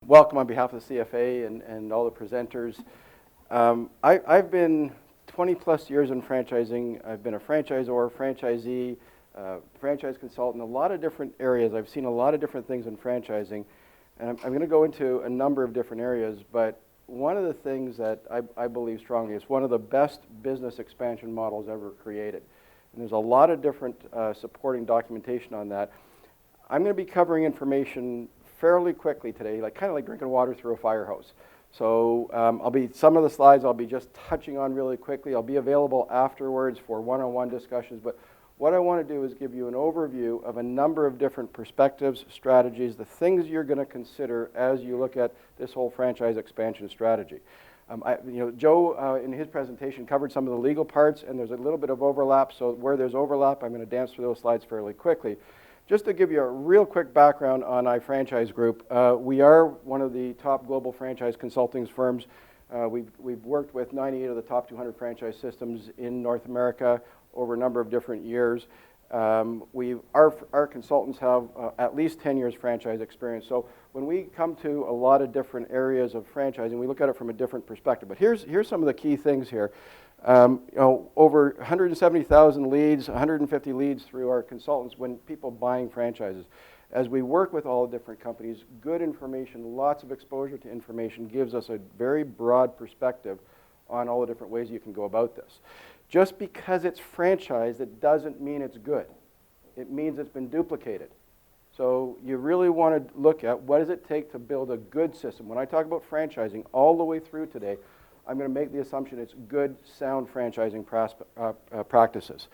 Welcome on behalf of the CFA and all the presenters. I've been 20 plus years in franchising. I've been a franchisor, franchisee, franchise consultant, a lot of different areas. I've seen a lot of different things in franchising, and I'm going to go into a number of different areas, but one of the things that I believe strongly is one of the best business expansion models ever created. And there's a lot of different supporting documentation on that. I'm going to be covering information fairly quickly today, kind of like drinking water through a fire hose. So some of the slides I'll be just touching on really quickly. I'll be available afterwards for one-on-one discussions, but what I want to do is give you an overview of a number of different perspectives, strategies, the things you're going to consider as you look at this whole franchise expansion strategy. Joe, in his presentation, covered some of the legal parts, and there's a little bit of overlap, so where there's overlap, I'm going to dance through those slides fairly quickly. Just to give you a real quick background on iFranchise Group, we are one of the top global franchise consulting firms. We've worked with 98 of the top 200 franchise systems in North America over a number of different years. Our consultants have at least 10 years franchise experience. So when we come to a lot of different areas of franchising, we look at it from a different perspective. But here's some of the key things here. Over 170,000 leads, 150 leads through our consultants when people buying franchises. As we work with all the different companies, good information, lots of exposure to information gives us a very broad perspective on all the different ways you can go about this. Just because it's franchised, it doesn't mean it's good. It means it's been duplicated. So you really want to look at what does it take to build a good system. When I talk about franchising all the way through today, I'm going to make the assumption it's good, sound franchising practices.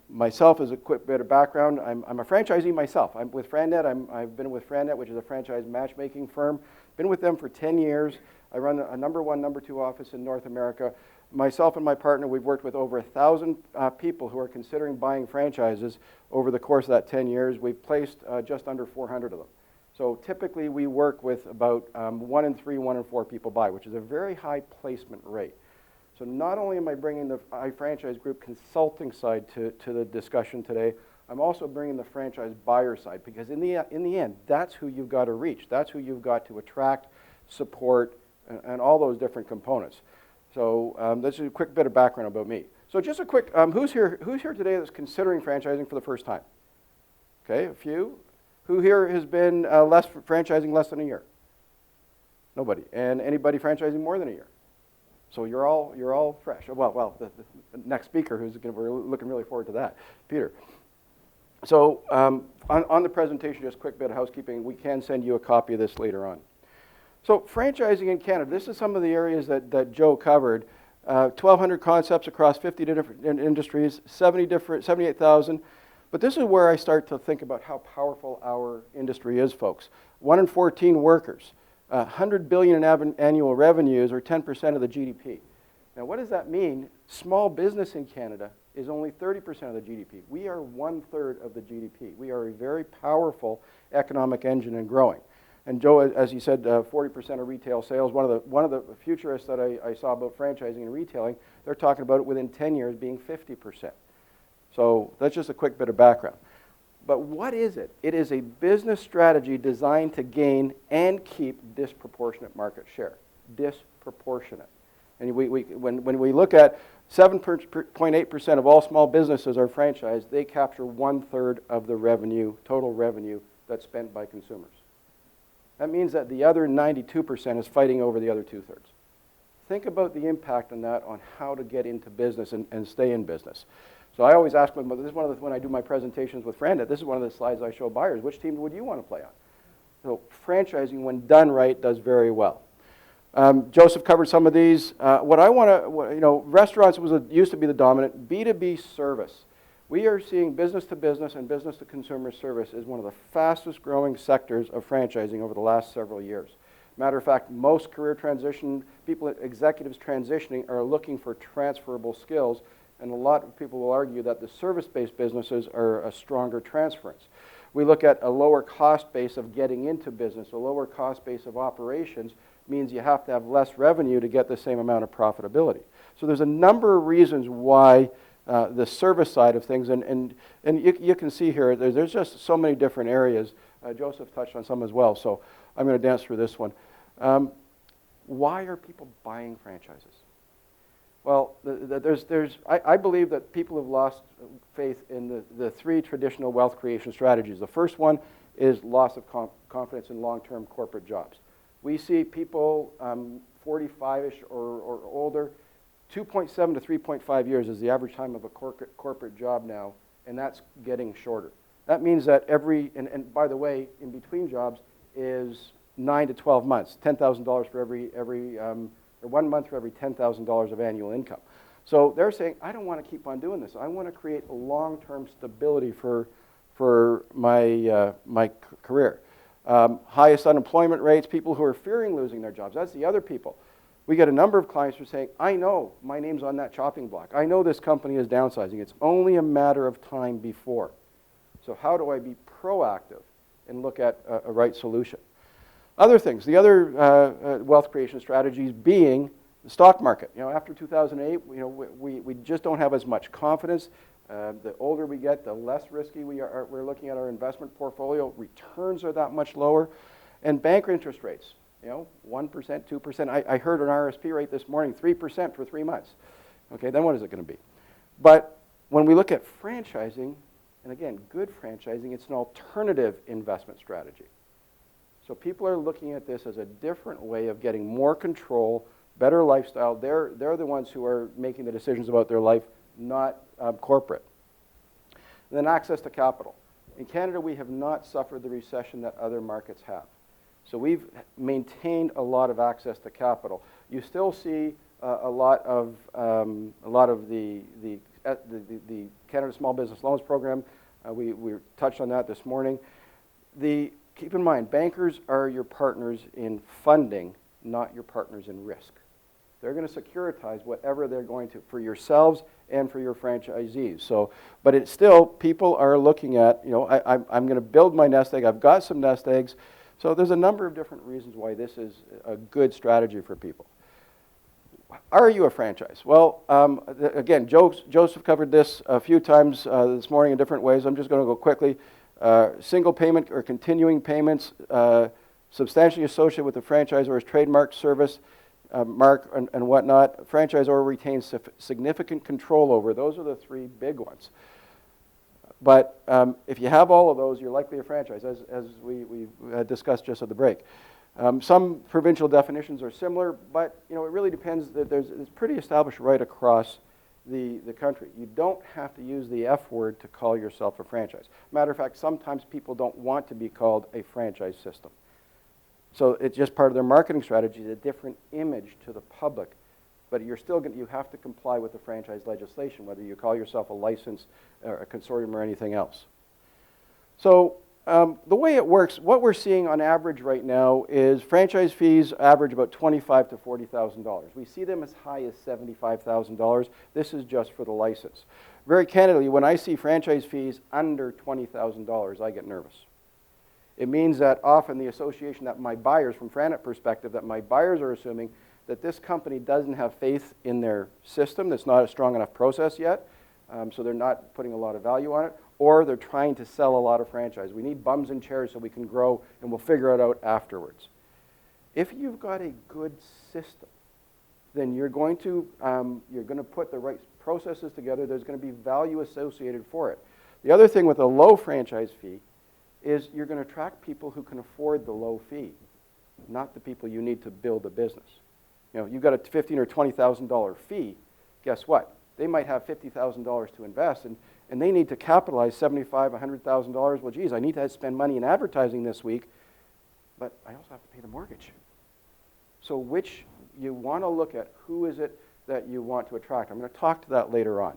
Myself, as a quick bit of background, I'm a franchisee myself. I'm with FranNet. I've been with FranNet, which is a franchise matchmaking firm. Been with them for 10 years. I run a number one, number two office in North America. Myself and my partner, we've worked with over 1,000 people who are considering buying franchises over the course of that 10 years. We've placed just under 400 of them. So typically we work with about 1 in 3, 1 in 4 people buy, which is a very high placement rate. So not only am I bringing the iFranchise Group consulting side to the discussion today, I'm also bringing the franchise buyer side, because in the end, that's who you've got to reach. That's who you've got to attract, support, and all those different components. So this is a quick bit of background about me. So just a quick, who's here today that's considering franchising for the first time? Okay, a few. Who here has been franchising less than a year? Nobody. And anybody franchising more than a year? So you're all fresh. Well, the next speaker we're looking really forward to that, Peter. So on the presentation, just a quick bit of housekeeping. We can send you a copy of this later on. So franchising in Canada, this is some of the areas that Joe covered. 1,200 concepts across 50 different industries, 78,000. But this is where I start to think about how powerful our industry is, folks. 1 in 14 workers, 100 billion in annual revenues, or 10% of the GDP. Now, what does that mean? Small business in Canada is only 30% of the GDP. We are 1/3 of the GDP. We are a very powerful economic engine and growing. And Joe, as you said, 40% of retail sales. One of the futurists that I saw about franchising and retailing, they're talking about it within 10 years being 50%. So that's just a quick bit of background. But what is it? It is a business strategy designed to gain and keep disproportionate market share. Disproportionate. And when we look at 7.8% of all small businesses are franchised, they capture 1/3 of the revenue, total revenue that's spent by consumers. That means that the other 92% is fighting over the other 2/3. Think about the impact on that on how to get into business and stay in business. So I always ask them, this is when I do my presentations with FranNet, this is one of the slides I show buyers. Which team would you want to play on? So franchising, when done right, does very well. Joseph covered some of these. What I want to, restaurants used to be the dominant. B2B service. We are seeing business to business and business to consumer service is one of the fastest growing sectors of franchising over the last several years. Matter of fact, most career transition, executives transitioning are looking for transferable skills. And a lot of people will argue that the service-based businesses are a stronger transference. We look at a lower cost base of getting into business. A lower cost base of operations means you have to have less revenue to get the same amount of profitability. So there's a number of reasons why the service side of things, and you can see here, there's just so many different areas Joseph touched on some as well, so I'm going to dance through this one. Why are people buying franchises? Well, I believe that people have lost faith in the three traditional wealth creation strategies. The first one is loss of confidence in long-term corporate jobs. We see people 45-ish or older, 2.7 to 3.5 years is the average time of a corporate job now, and that's getting shorter. That means that and by the way, in between jobs is 9 to 12 months, $10,000 for or 1 month for every $10,000 of annual income. So they're saying, I don't want to keep on doing this. I want to create a long-term stability for my career. Highest unemployment rates, people who are fearing losing their jobs. That's the other people. We get a number of clients who are saying, I know my name's on that chopping block. I know this company is downsizing. It's only a matter of time before. So how do I be proactive and look at a right solution? Other things, the other wealth creation strategies being the stock market. After 2008, we just don't have as much confidence. The older we get, the less risky we're looking at our investment portfolio. Returns are that much lower. And bank interest rates, 1%, 2%. I heard an RSP rate this morning, 3% for 3 months. Okay, then what is it going to be? But when we look at franchising, and again, good franchising, it's an alternative investment strategy. So people are looking at this as a different way of getting more control, better lifestyle. They're the ones who are making the decisions about their life, not corporate. And then access to capital. In Canada, we have not suffered the recession that other markets have. So we've maintained a lot of access to capital. You still see a lot of the Canada Small Business Loans Program. We touched on that this morning. Keep in mind, bankers are your partners in funding, not your partners in risk. They're going to securitize whatever they're going to for yourselves and for your franchisees. So, but it's still, people are looking at, I'm going to build my nest egg. I've got some nest eggs. So there's a number of different reasons why this is a good strategy for people. Are you a franchise? Well, again, Joseph covered this a few times this morning in different ways. I'm just going to go quickly. Single payment or continuing payments substantially associated with the franchisor's trademark, service, mark, and whatnot. Franchisor retains significant control over. Those are the three big ones. But if you have all of those, you're likely a franchise, as we discussed just at the break. Some provincial definitions are similar, but it really depends. It's pretty established right across the country. You don't have to use the F word to call yourself a franchise. Matter of fact, sometimes people don't want to be called a franchise system. So it's just part of their marketing strategy, a different image to the public. But you have to comply with the franchise legislation, whether you call yourself a license or a consortium or anything else. So the way it works, what we're seeing on average right now is franchise fees average about $25,000 to $40,000. We see them as high as $75,000. This is just for the license. Very candidly, when I see franchise fees under $20,000, I get nervous. It means that often the association that my buyers, from Franet perspective, that my buyers are assuming that this company doesn't have faith in their system, that's not a strong enough process yet, so they're not putting a lot of value on it, or they're trying to sell a lot of franchise. We need bums and chairs so we can grow, and we'll figure it out afterwards. If you've got a good system, then you're going to put the right processes together. There's going to be value associated for it. The other thing with a low franchise fee is you're going to attract people who can afford the low fee, not the people you need to build a business. You've got a $15,000 or $20,000 fee. Guess what? They might have $50,000 to invest, and they need to capitalize $75,000, $100,000. Well, geez, I need to spend money in advertising this week, but I also have to pay the mortgage. So you want to look at who is it that you want to attract. I'm going to talk to that later on.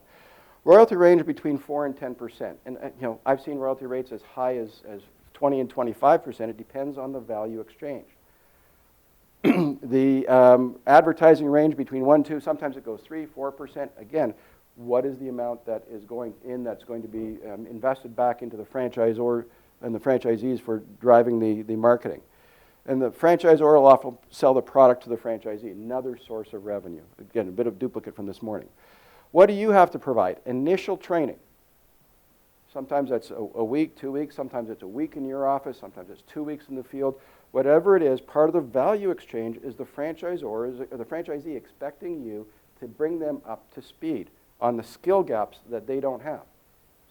Royalty range between 4% and 10%. And I've seen royalty rates as high as 20 and 25%. It depends on the value exchange. The advertising range between 1 and 2, sometimes it goes 3%, 4%. Again, what is the amount that is going in that's going to be invested back into the franchisor and the franchisees for driving the marketing? And the franchisor will often sell the product to the franchisee, another source of revenue. Again, a bit of duplicate from this morning. What do you have to provide? Initial training. Sometimes that's a week, 2 weeks. Sometimes it's a week in your office. Sometimes it's 2 weeks in the field. Whatever it is, part of the value exchange is the franchisor or the franchisee expecting you to bring them up to speed on the skill gaps that they don't have.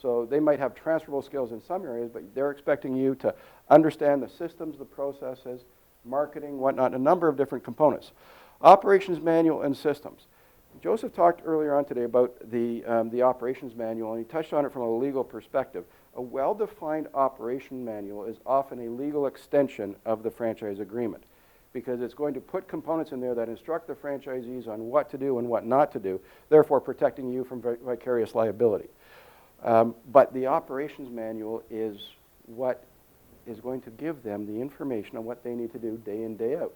So they might have transferable skills in some areas, but they're expecting you to understand the systems, the processes, marketing, whatnot, a number of different components. Operations manual and systems. Joseph talked earlier on today about the operations manual, and he touched on it from a legal perspective. A well-defined operation manual is often a legal extension of the franchise agreement because it's going to put components in there that instruct the franchisees on what to do and what not to do, therefore protecting you from vicarious liability. But the operations manual is what is going to give them the information on what they need to do day in, day out.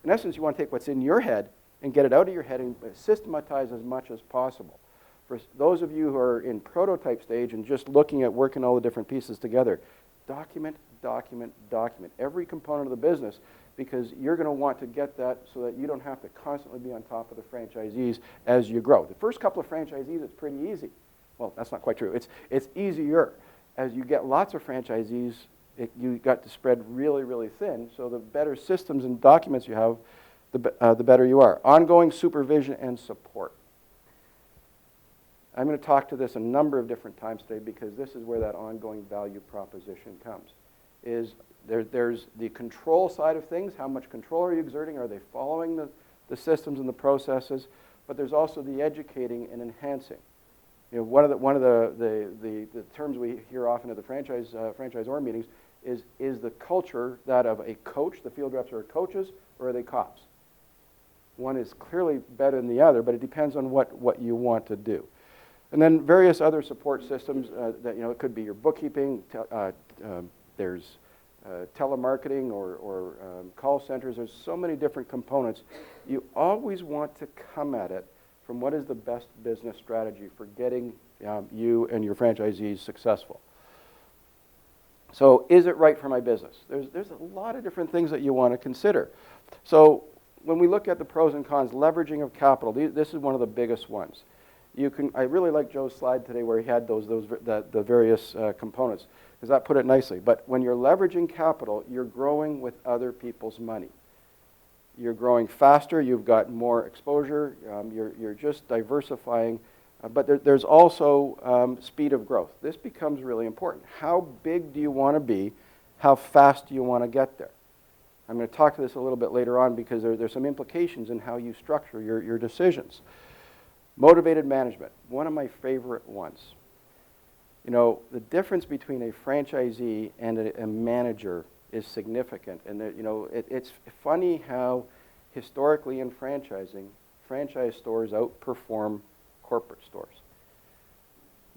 In essence, you want to take what's in your head and get it out of your head and systematize as much as possible. For those of you who are in prototype stage and just looking at working all the different pieces together, document, document, document every component of the business, because you're going to want to get that so that you don't have to constantly be on top of the franchisees as you grow. The first couple of franchisees, it's pretty easy. Well, that's not quite true. It's easier. As you get lots of franchisees, you got to spread really, really thin, so the better systems and documents you have, the better you are. Ongoing supervision and support. I'm going to talk to this a number of different times today because this is where that ongoing value proposition comes. There's the control side of things. How much control are you exerting? Are they following the systems and the processes? But there's also the educating and enhancing. You know, one of the terms we hear often at the franchisor meetings is the culture that of a coach. The field reps are coaches, or are they cops? One is clearly better than the other, but it depends on what you want to do. And then various other support systems that, you know, it could be your bookkeeping, there's telemarketing or call centers. There's so many different components. You always want to come at it from what is the best business strategy for getting you and your franchisees successful. So is it right for my business? There's a lot of different things that you want to consider. So when we look at the pros and cons, leveraging of capital, this is one of the biggest ones. I really like Joe's slide today where he had the various components, because that put it nicely. But when you're leveraging capital, you're growing with other people's money. You're growing faster, you've got more exposure, you're just diversifying, but there's also speed of growth. This becomes really important. How big do you want to be? How fast do you want to get there? I'm going to talk to this a little bit later on because there's some implications in how you structure your decisions. Motivated management, one of my favorite ones. You know, the difference between a franchisee and a manager is significant. And you know, it's funny how historically in franchising, franchise stores outperform corporate stores.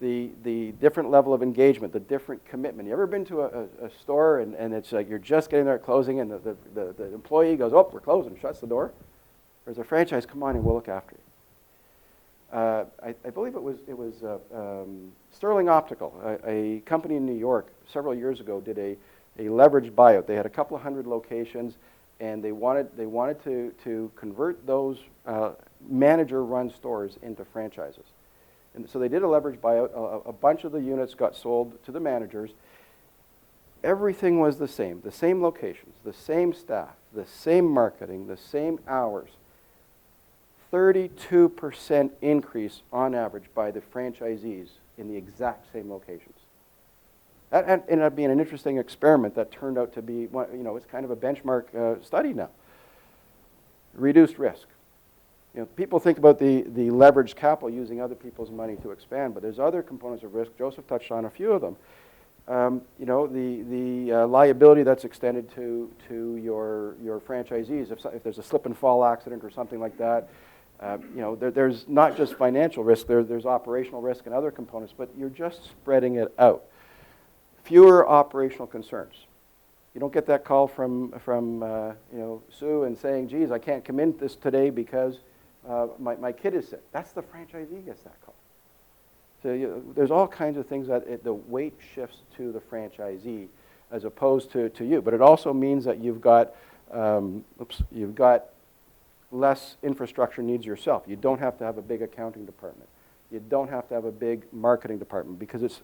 The different level of engagement, the different commitment. You ever been to a store and it's like you're just getting there at closing and the employee goes, oh, we're closing, shuts the door? There's a franchise, come on and we'll look after you. I believe it was Sterling Optical, a company in New York several years ago did a leveraged buyout. They had a couple of hundred locations, and they wanted to convert those manager-run stores into franchises. And so they did a leveraged buyout. A bunch of the units got sold to the managers. Everything was the same locations, the same staff, the same marketing, the same hours. 32% increase on average by the franchisees in the exact same locations. That ended up being an interesting experiment that turned out to be, you know, it's kind of a benchmark study now. Reduced risk. You know, people think about the leveraged capital using other people's money to expand, but there's other components of risk. Joseph touched on a few of them. You know, the liability that's extended to your franchisees. If there's a slip and fall accident or something like that, you know, there's not just financial risk, there's operational risk and other components, but you're just spreading it out. Fewer operational concerns. You don't get that call from you know, Sue and saying, geez, I can't come in this today because my kid is sick. That's the franchisee gets that call. So there's all kinds of things that the weight shifts to the franchisee as opposed to you. But it also means that you've got less infrastructure needs yourself. You don't have to have a big accounting department. You don't have to have a big marketing department because it's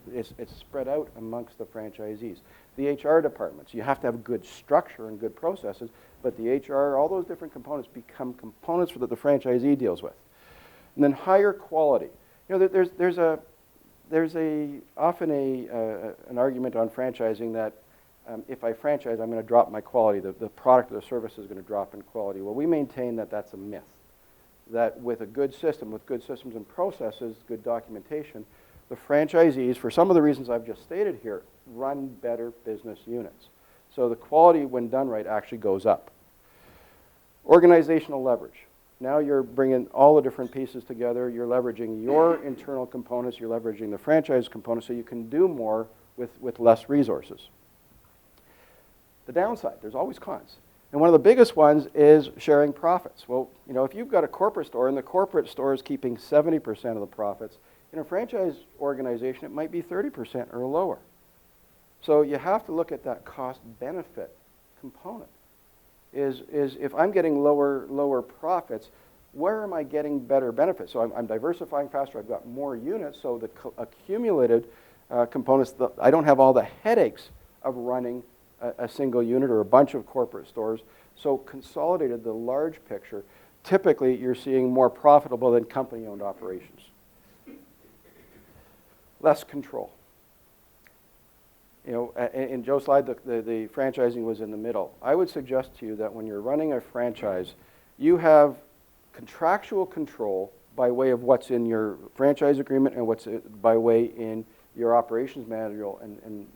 spread out amongst the franchisees. The HR departments, you have to have good structure and good processes, but the HR, all those different components become components that the franchisee deals with. And then higher quality. You know, there's often an argument on franchising that if I franchise, I'm going to drop my quality. The product or the service is going to drop in quality. Well, we maintain that that's a myth. That with a good system, with good systems and processes, good documentation, the franchisees, for some of the reasons I've just stated here, run better business units. So the quality, when done right, actually goes up. Organizational leverage. Now you're bringing all the different pieces together. You're leveraging your internal components. You're leveraging the franchise components so you can do more with less resources. The downside, there's always cons. And one of the biggest ones is sharing profits. Well, you know, if you've got a corporate store and the corporate store is keeping 70% of the profits, in a franchise organization, it might be 30% or lower. So you have to look at that cost-benefit component. Is if I'm getting lower profits, where am I getting better benefits? So I'm diversifying faster. I've got more units, so the accumulated components, I don't have all the headaches of running a single unit or a bunch of corporate stores. So consolidated, the large picture, typically you're seeing more profitable than company-owned operations. Less control. You know, in Joe's slide, the franchising was in the middle. I would suggest to you that when you're running a franchise, you have contractual control by way of what's in your franchise agreement and what's by way in your operations manual and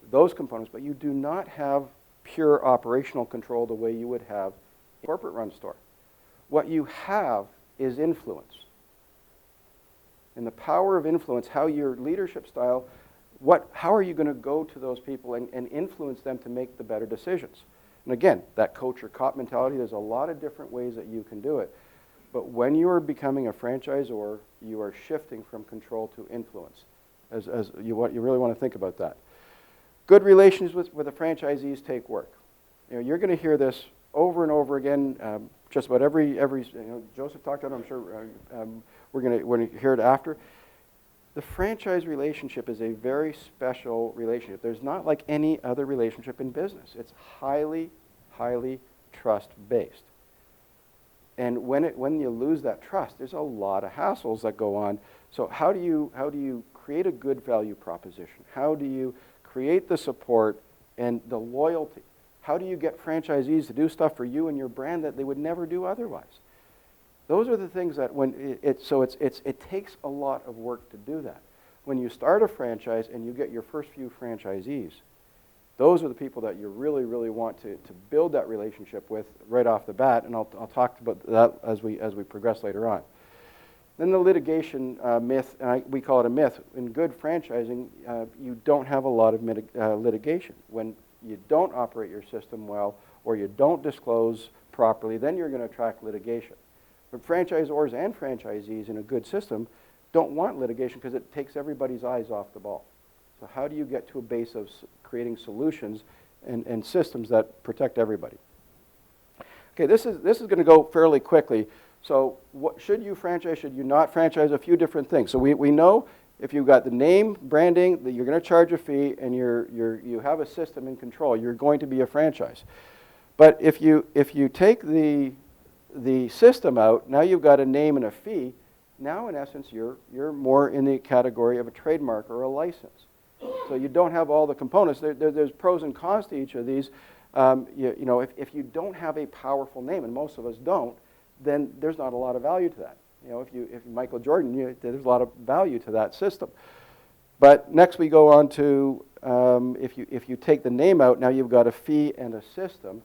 those components, but you do not have pure operational control the way you would have in a corporate run store. What you have is influence. And the power of influence, how your leadership style, how are you going to go to those people and influence them to make the better decisions? And again, that coach or cop mentality, there's a lot of different ways that you can do it. But when you are becoming a franchisor, you are shifting from control to influence. You really want to think about that. Good relations with the franchisees take work. You know, you're going to hear this over and over again. Just about every Joseph talked about it. I'm sure we're going to hear it after. The franchise relationship is a very special relationship. There's not like any other relationship in business. It's highly, highly trust-based. And when you lose that trust, there's a lot of hassles that go on. So how do you create a good value proposition? How do you create the support and the loyalty? How do you get franchisees to do stuff for you and your brand that they would never do otherwise? Those are the things that it takes a lot of work to do that. When you start a franchise and you get your first few franchisees, those are the people that you really, really want to build that relationship with right off the bat, and I'll talk about that as we progress later on. Then the litigation myth, we call it a myth. In good franchising, you don't have a lot of litigation. When you don't operate your system well or you don't disclose properly, then you're going to attract litigation. But franchisors and franchisees in a good system don't want litigation because it takes everybody's eyes off the ball. So how do you get to a base of creating solutions and systems that protect everybody? Okay, this is going to go fairly quickly. So should you franchise, should you not franchise? A few different things. So we know if you've got the name, branding, that you're going to charge a fee and you have a system in control, you're going to be a franchise. But if you take the system out, now you've got a name and a fee, now in essence you're more in the category of a trademark or a license. So you don't have all the components. There's pros and cons to each of these. If you don't have a powerful name, and most of us don't, then there's not a lot of value to that. You know, if Michael Jordan, there's a lot of value to that system. But next we go on to if you take the name out, now you've got a fee and a system.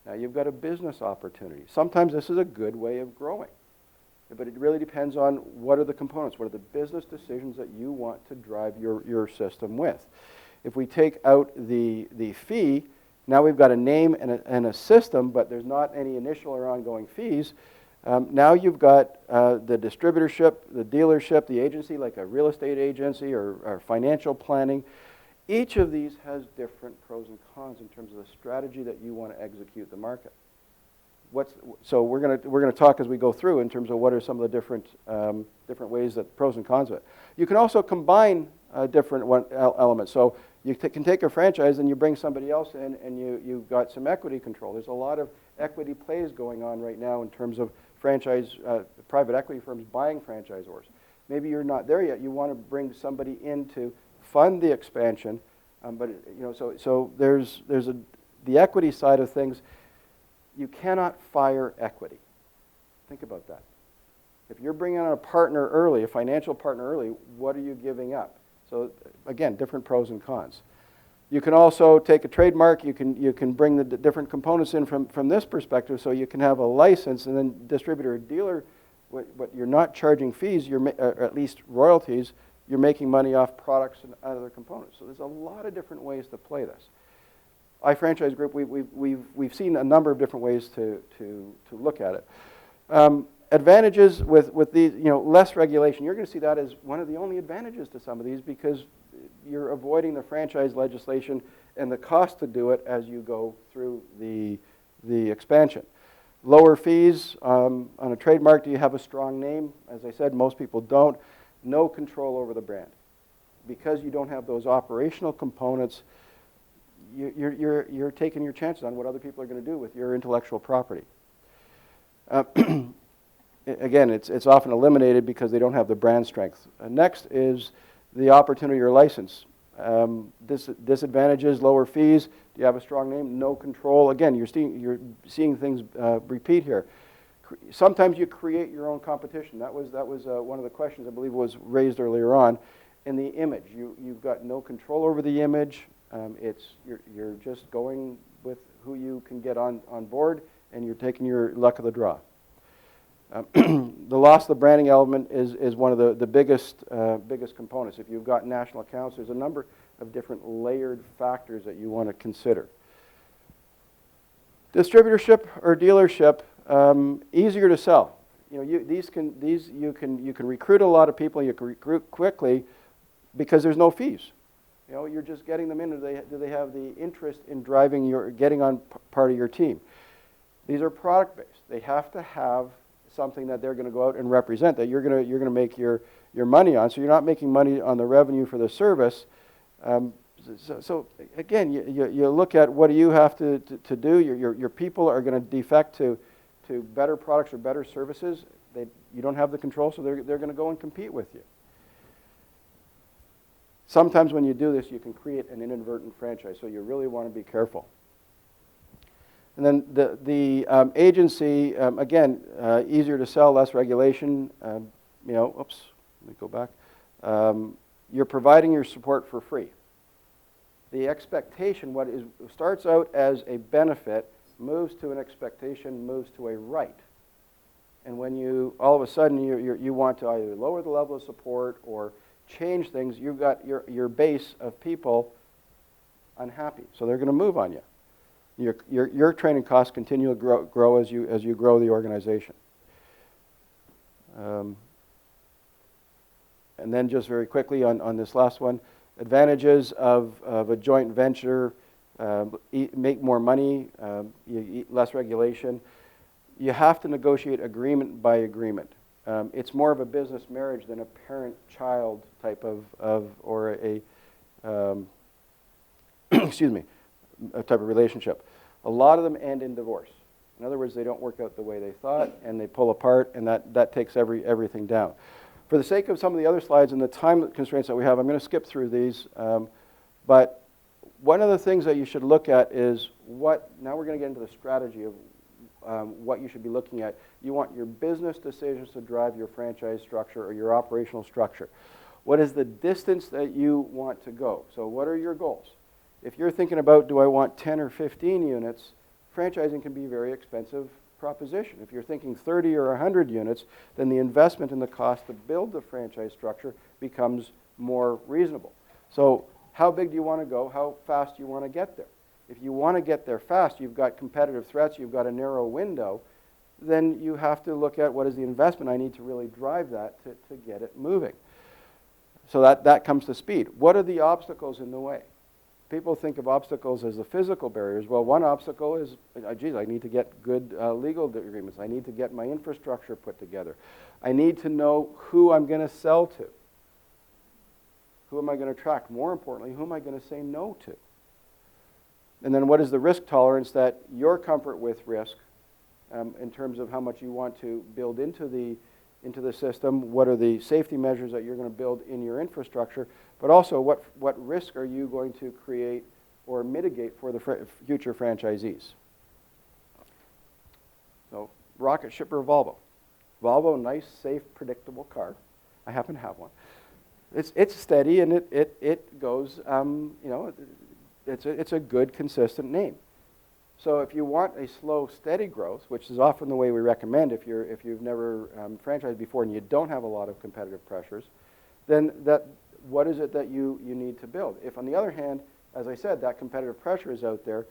Now you've got a business opportunity. Sometimes this is a good way of growing, but it really depends on what are the components, what are the business decisions that you want to drive your system with. If we take out the fee, now we've got a name and a system, but there's not any initial or ongoing fees. Now you've got the distributorship, the dealership, the agency, like a real estate agency or financial planning. Each of these has different pros and cons in terms of the strategy that you want to execute the market. So we're going to talk as we go through in terms of what are some of the different ways that pros and cons of it. You can also combine different elements. So you can take a franchise and you bring somebody else in, and you've got some equity control. There's a lot of equity plays going on right now in terms of private equity firms buying franchisors. Maybe you're not there yet. You want to bring somebody in to fund the expansion, but so there's the equity side of things. You cannot fire equity. Think about that. If you're bringing on a partner early, a financial partner early, what are you giving up? So again, different pros and cons. You can also take a trademark. You can bring the different components in from this perspective, so you can have a license, and then distributor or dealer. What you're not charging fees, or at least royalties. You're making money off products and other components. So there's a lot of different ways to play this. iFranchise Group, we've seen a number of different ways to look at it. Advantages with these, less regulation. You're going to see that as one of the only advantages to some of these, because you're avoiding the franchise legislation and the cost to do it as you go through the expansion. Lower fees on a trademark. Do you have a strong name? As I said, most people don't. No control over the brand. Because you don't have those operational components, you're taking your chances on what other people are going to do with your intellectual property. Again, it's often eliminated because they don't have the brand strength. Next is the opportunity or license. Disadvantages, lower fees. Do you have a strong name? No control. Again, you're seeing things repeat here. Sometimes you create your own competition. That was one of the questions I believe was raised earlier on. In the image, you've got no control over the image. You're just going with who you can get on board, and you're taking your luck of the draw. The loss of the branding element is one of the biggest components. If you've got national accounts, there's a number of different layered factors that you want to consider. Distributorship or dealership, easier to sell. You can recruit a lot of people. You can recruit quickly because there's no fees. You're just getting them in. Do they have the interest in getting on part of your team? These are product based. They have to have something that they're going to go out and represent, that you're going to make your money on. So you're not making money on the revenue for the service. So again, you look at what do you have to do. Your people are going to defect to better products or better services. You don't have the control, so they're going to go and compete with you. Sometimes when you do this, you can create an inadvertent franchise, so you really want to be careful. And then the agency, again, easier to sell, less regulation. Oops, let me go back. You're providing your support for free. The expectation, starts out as a benefit, moves to an expectation, moves to a right. And when all of a sudden you want to either lower the level of support or change things, you've got your base of people unhappy, so they're going to move on you. Your training costs continue to grow as you grow the organization. And then just very quickly on this last one, advantages of a joint venture: make more money, less regulation. You have to negotiate agreement by agreement. It's more of a business marriage than a parent-child type or a excuse me, a type of relationship. A lot of them end in divorce. In other words, they don't work out the way they thought, and they pull apart, and that takes everything down. For the sake of some of the other slides and the time constraints that we have, I'm going to skip through these. But one of the things that you should look at is now we're going to get into the strategy of what you should be looking at. You want your business decisions to drive your franchise structure or your operational structure. What is the distance that you want to go? So what are your goals? If you're thinking about, do I want 10 or 15 units, franchising can be a very expensive proposition. If you're thinking 30 or 100 units, then the investment and the cost to build the franchise structure becomes more reasonable. So how big do you want to go? How fast do you want to get there? If you want to get there fast, you've got competitive threats, you've got a narrow window, then you have to look at what is the investment I need to really drive that to get it moving. So that comes to speed. What are the obstacles in the way? people think of obstacles as the physical barriers. Well, one obstacle is, geez, I need to get good legal agreements. I need to get my infrastructure put together. I need to know who I'm going to sell to. Who am I going to attract? More importantly, who am I going to say no to? And then what is the risk tolerance that your comfort with risk in terms of how much you want to build into the system? What are the safety measures that you're going to build in your infrastructure? But also, what risk are you going to create or mitigate for the future franchisees? So, rocket shipper Volvo. Volvo, nice, safe, predictable car. I happen to have one. It's steady and it goes, you know, it's a good, consistent name. So if you want a slow, steady growth, which is often the way we recommend if you've never franchised before and you don't have a lot of competitive pressures, then what is it that you need to build? If, on the other hand, as I said, that competitive pressure is out there,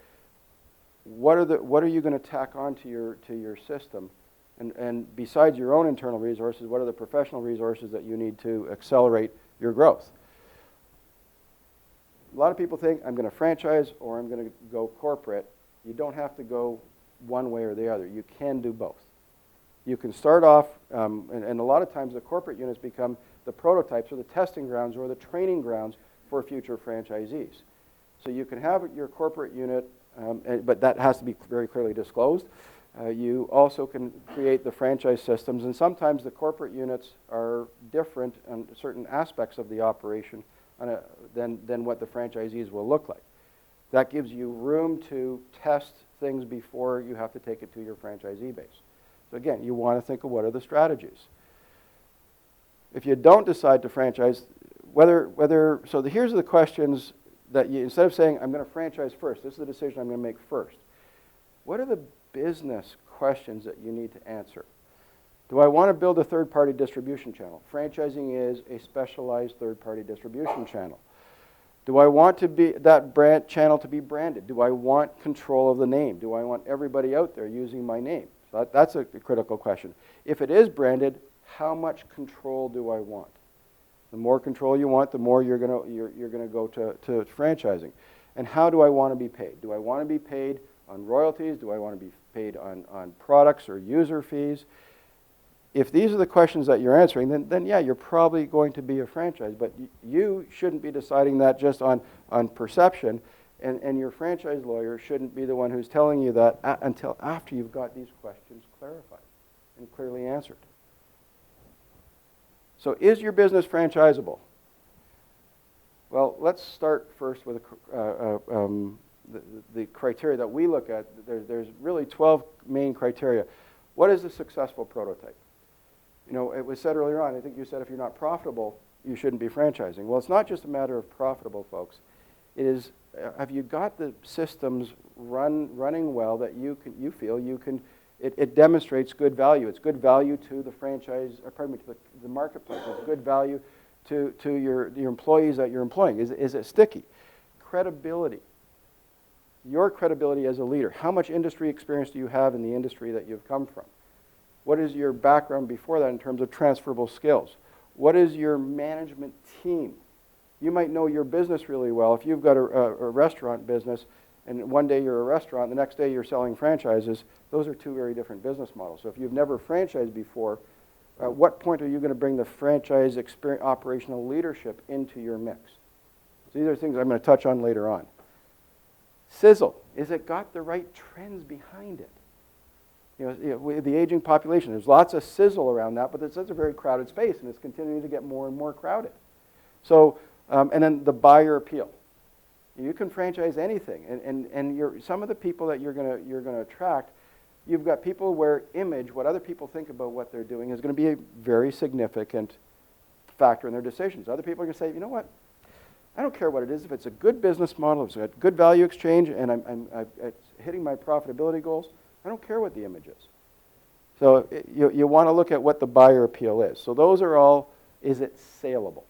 what are you going to tack on to your system? And besides your own internal resources, what are the professional resources that you need to accelerate your growth? A lot of people think, I'm going to franchise or I'm going to go corporate. You don't have to go one way or the other. You can do both. You can start off, and a lot of times the corporate units become the prototypes or the testing grounds or the training grounds for future franchisees. So you can have your corporate unit, but that has to be very clearly disclosed. You also can create the franchise systems, and sometimes the corporate units are different in certain aspects of the operation than what the franchisees will look like. That gives you room to test things before you have to take it to your franchisee base. So again, you want to think of what are the strategies. If you don't decide to franchise, here's the questions that you, instead of saying, I'm going to franchise first, this is the decision I'm going to make first. What are the business questions that you need to answer? Do I want to build a third-party distribution channel? Franchising is a specialized third-party distribution channel. Do I want that brand channel to be branded? Do I want control of the name? Do I want everybody out there using my name? So that's a critical question. If it is branded, how much control do I want? The more control you want, the more you're going to go to franchising. And how do I want to be paid? Do I want to be paid on royalties? Do I want to be paid on products or user fees? If these are the questions that you're answering, then yeah, you're probably going to be a franchise. But you shouldn't be deciding that just on perception, and your franchise lawyer shouldn't be the one who's telling you that until after you've got these questions clarified and clearly answered. So is your business franchisable? Well, let's start first with the criteria that we look at. There's really 12 main criteria. What is a successful prototype? You know, it was said earlier on, I think you said if you're not profitable, you shouldn't be franchising. Well, it's not just a matter of profitable, folks. It is, have you got the systems running well that you feel you can, it demonstrates good value. It's good value to the franchise, to the marketplace. It's good value to your employees that you're employing. Is it sticky? Credibility. Your credibility as a leader. How much industry experience do you have in the industry that you've come from? What is your background before that in terms of transferable skills? What is your management team? You might know your business really well. If you've got a restaurant business and one day you're a restaurant, the next day you're selling franchises, those are two very different business models. So if you've never franchised before, at what point are you going to bring the franchise experience, operational leadership into your mix? So these are things I'm going to touch on later on. Sizzle. Is it got the right trends behind it? You know, with the aging population, there's lots of sizzle around that, but it's a very crowded space, and it's continuing to get more and more crowded. So, and then the buyer appeal. You can franchise anything, and some of the people that you're going to attract, you've got people where image, what other people think about what they're doing, is going to be a very significant factor in their decisions. Other people are going to say, you know what? I don't care what it is. If it's a good business model, if it's a good value exchange, and it's hitting my profitability goals, I don't care what the image is. So you want to look at what the buyer appeal is. So those are all, is it saleable?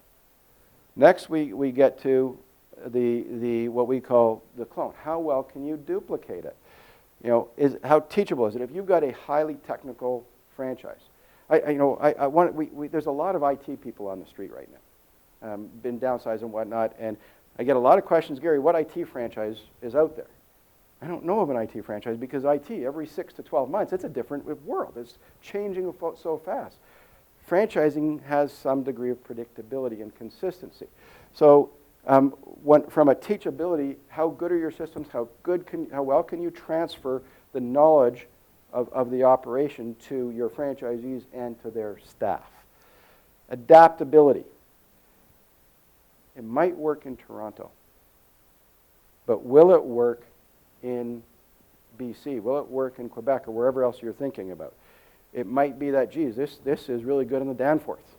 Next we get to the what we call the clone. How well can you duplicate it? You know, how teachable is it? If you've got a highly technical franchise, there's a lot of IT people on the street right now. Been downsized and whatnot, and I get a lot of questions, Gary, what IT franchise is out there? I don't know of an IT franchise because IT, every 6 to 12 months, it's a different world. It's changing so fast. Franchising has some degree of predictability and consistency. So from a teachability, how good are your systems? How well can you transfer the knowledge of the operation to your franchisees and to their staff? Adaptability. It might work in Toronto, but will it work in BC? Will it work in Quebec or wherever else you're thinking about? It might be that, geez, this is really good in the Danforth.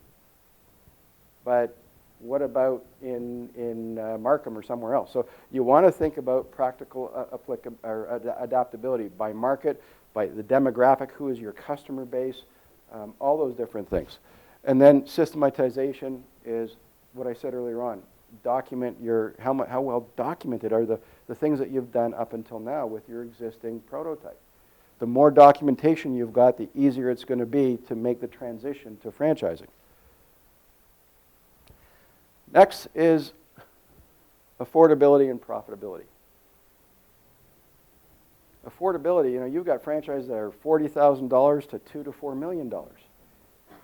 But what about in Markham or somewhere else? So you want to think about practical adaptability by market, by the demographic, who is your customer base, all those different things. And then systematization is what I said earlier on. Document how well documented are the things that you've done up until now with your existing prototype. The more documentation you've got, the easier it's going to be to make the transition to franchising. Next is affordability and profitability. Affordability, you've got franchises that are $40,000 to $2 to $4 million.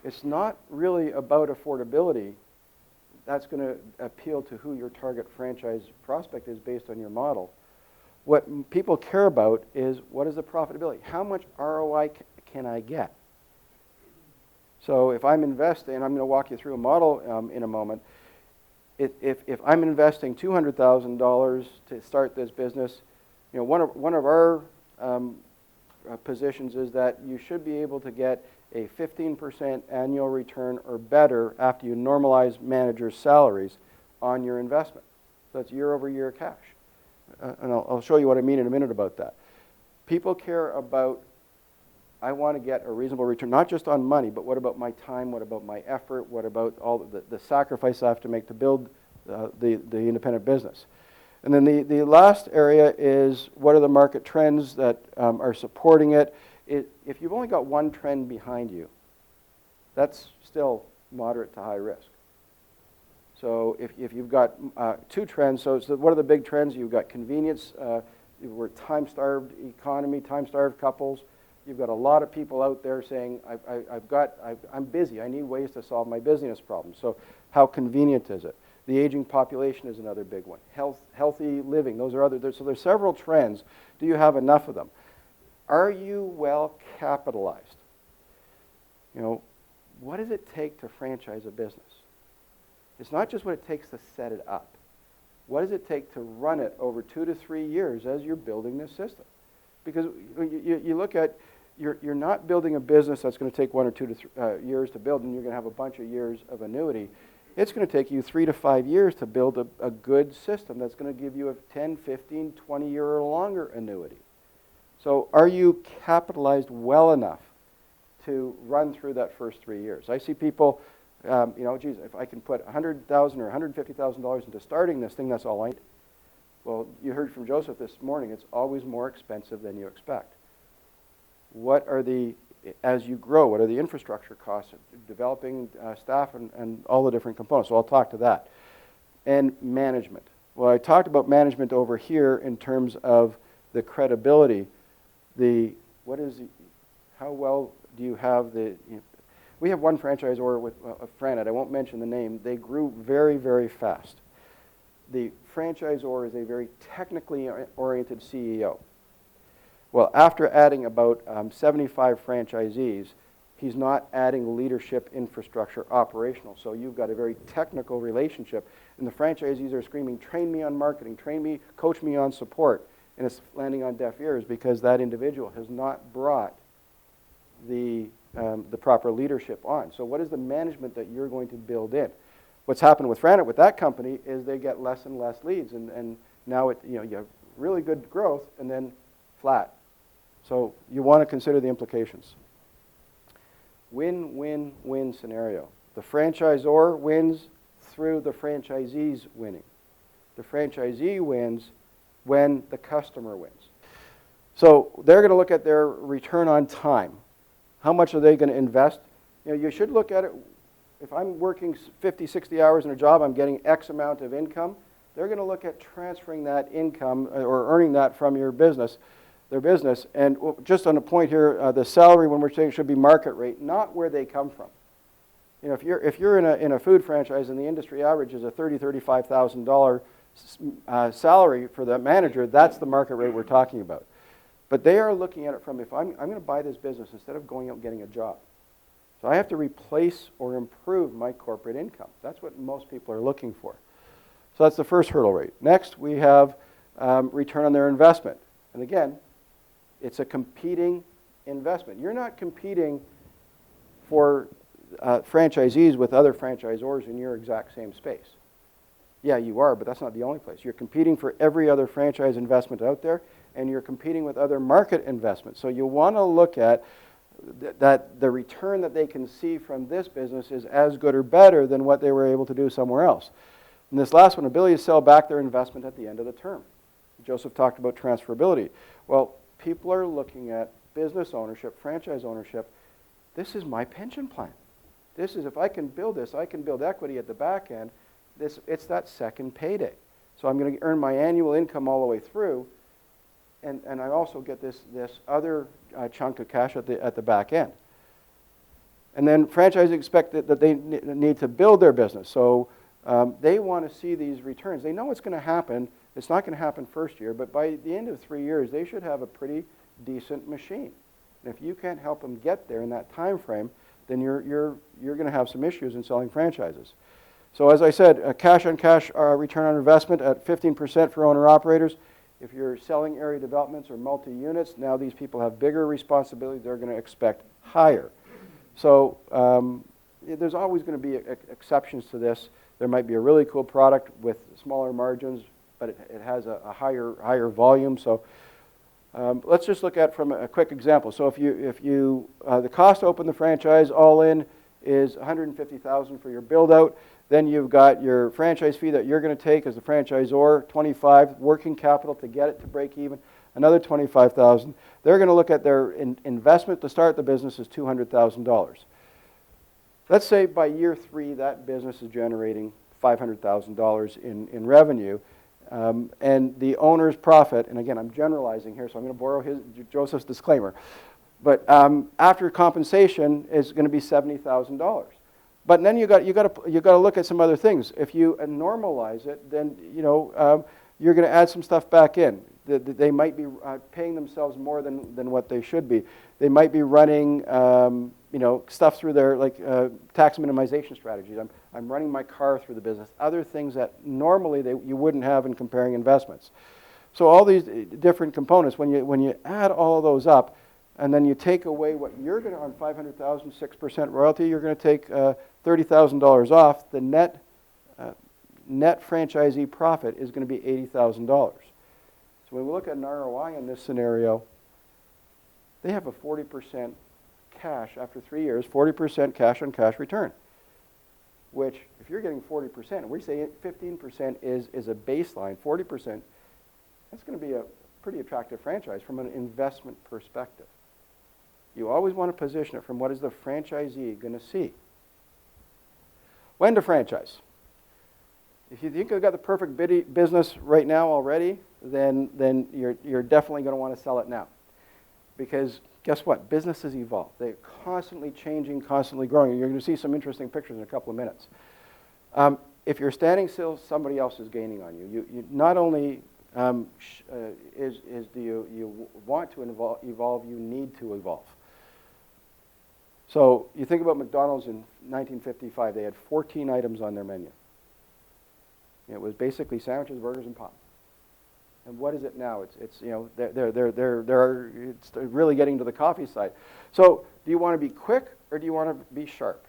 It's not really about affordability. That's going to appeal to who your target franchise prospect is based on your model. What people care about is, what is the profitability? How much ROI can I get? So if I'm investing, and I'm going to walk you through a model in a moment, if I'm investing $200,000 to start this business, one of our positions is that you should be able to get a 15% annual return or better after you normalize managers' salaries on your investment. So that's year-over-year cash. And I'll show you what I mean in a minute about that. People care about, I want to get a reasonable return, not just on money, but what about my time, what about my effort, what about all the sacrifice I have to make to build the independent business. And then the last area is, what are the market trends that are supporting it? If you've only got one trend behind you, that's still moderate to high risk. So if you've got two trends, so what are the big trends? You've got convenience, we're time-starved economy, time-starved couples. You've got a lot of people out there saying, I'm busy, I need ways to solve my busyness problem. So how convenient is it? The aging population is another big one. Healthy living, those are other, so there's several trends. Do you have enough of them? Are you well capitalized? What does it take to franchise a business? It's not just what it takes to set it up. What does it take to run it over 2 to 3 years as you're building this system? Because you look at, you're not building a business that's going to take 1 or 2 to 3 years to build, and you're going to have a bunch of years of annuity. It's going to take you 3 to 5 years to build a good system that's going to give you a 10, 15, 20-year or longer annuity. So are you capitalized well enough to run through that first 3 years? I see people, geez, if I can put $100,000 or $150,000 into starting this thing, that's all I need. Well, you heard from Joseph this morning, it's always more expensive than you expect. What are as you grow, what are the infrastructure costs, developing staff and all the different components? So I'll talk to that. And management. Well, I talked about management over here in terms of the credibility. How well do you have we have one franchisor with Franet, I won't mention the name. They grew very, very fast. The franchisor is a very technically oriented CEO. Well, after adding about 75 franchisees, he's not adding leadership, infrastructure, operational. So you've got a very technical relationship, and the franchisees are screaming, train me on marketing, train me, coach me on support. And it's landing on deaf ears because that individual has not brought the proper leadership on. So what is the management that you're going to build in? What's happened with Franet, with that company, is they get less and less leads, and now you have really good growth and then flat. So you want to consider the implications. Win-win-win scenario. The franchisor wins through the franchisees winning. The franchisee wins when the customer wins. So they're going to look at their return on time. How much are they going to invest? You should look at it. If I'm working 50, 60 hours in a job, I'm getting X amount of income. they're going to look at transferring that income or earning that from your business, their business. And just on a point here, the salary, when we're saying, should be market rate, not where they come from. You know, if you're in a food franchise and the industry average is a $30,000 $35,000 salary for the manager, that's the market rate we're talking about. But they are looking at it from, if I'm going to buy this business instead of going out and getting a job. So I have to replace or improve my corporate income. That's what most people are looking for. So that's the first hurdle rate. Next, we have return on their investment. And again, it's a competing investment. You're not competing for franchisees with other franchisors in your exact same space. Yeah, you are, but that's not the only place. You're competing for every other franchise investment out there, and you're competing with other market investments. So you want to look at that the return that they can see from this business is as good or better than what they were able to do somewhere else. And this last one, ability to sell back their investment at the end of the term. Joseph talked about transferability. Well, people are looking at business ownership, franchise ownership. This is my pension plan. This is, if I can build this, I can build equity at the back end. It's that second payday. So I'm going to earn my annual income all the way through, and I also get this other chunk of cash at the back end. And then franchisees expect that they need to build their business. So they want to see these returns. They know it's going to happen. It's not going to happen first year, but by the end of 3 years, they should have a pretty decent machine. And if you can't help them get there in that time frame, then you're going to have some issues in selling franchises. So as I said, a cash-on-cash return on investment at 15% for owner-operators. If you're selling area developments or multi-units, now these people have bigger responsibility. They're going to expect higher. So there's always going to be exceptions to this. There might be a really cool product with smaller margins, but it has a higher volume. So let's just look at from a quick example. So if you the cost to open the franchise all in is $150,000 for your build out. Then you've got your franchise fee that you're going to take as the franchisor, $25,000, working capital to get it to break even, another $25,000. They're going to look at their investment to start the business as $200,000. Let's say by year 3 that business is generating $500,000 in revenue, and the owner's profit, and again I'm generalizing here, so I'm going to borrow Joseph's disclaimer, but after compensation is going to be $70,000. But then you got to look at some other things. If you normalize it, then you're going to add some stuff back in. They might be paying themselves more than what they should be. They might be running stuff through their tax minimization strategies. I'm running my car through the business. Other things that normally you wouldn't have in comparing investments. So all these different components, when you add all of those up, and then you take away what you're going to, on $500,000, 6% royalty, you're going to take $30,000 off. The net franchisee profit is going to be $80,000. So when we look at an ROI in this scenario, they have a 40% cash after 3 years, 40% cash-on-cash return, which if you're getting 40%, and we say 15% is a baseline, 40%, that's going to be a pretty attractive franchise from an investment perspective. You always want to position it from what is the franchisee going to see. When to franchise? If you think you've got the perfect business right now already, then you're definitely going to want to sell it now. Because guess what? Businesses evolve. They're constantly changing, constantly growing. You're going to see some interesting pictures in a couple of minutes. If you're standing still, somebody else is gaining on you. You not only do you want to evolve, you need to evolve. So you think about McDonald's in 1955, they had 14 items on their menu. It was basically sandwiches, burgers, and pop. And what is it now? It's really getting to the coffee side. So do you want to be quick or do you want to be sharp?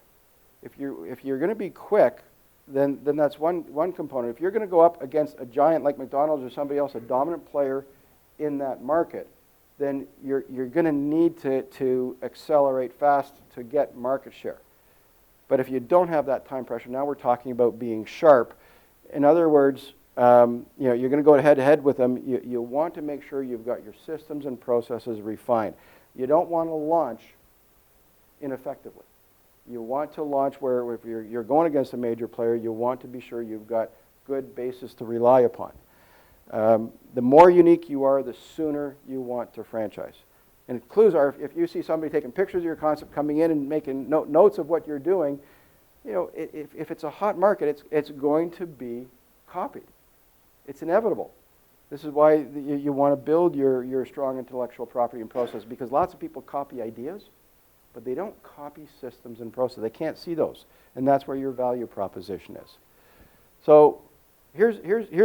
If you're going to be quick, then that's one component. If you're going to go up against a giant like McDonald's or somebody else, a dominant player in that market, then you're going to need to accelerate fast to get market share. But if you don't have that time pressure, now we're talking about being sharp. In other words, you're going to go head-to-head with them. You want to make sure you've got your systems and processes refined. You don't want to launch ineffectively. You want to launch where if you're going against a major player, you want to be sure you've got good basis to rely upon. The more unique you are, the sooner you want to franchise. And clues are, if you see somebody taking pictures of your concept, coming in and making notes of what you're doing, you know, if it's a hot market, it's going to be copied. It's inevitable. This is why you want to build your strong intellectual property and process, because lots of people copy ideas, but they don't copy systems and process. They can't see those, and that's where your value proposition is. So here's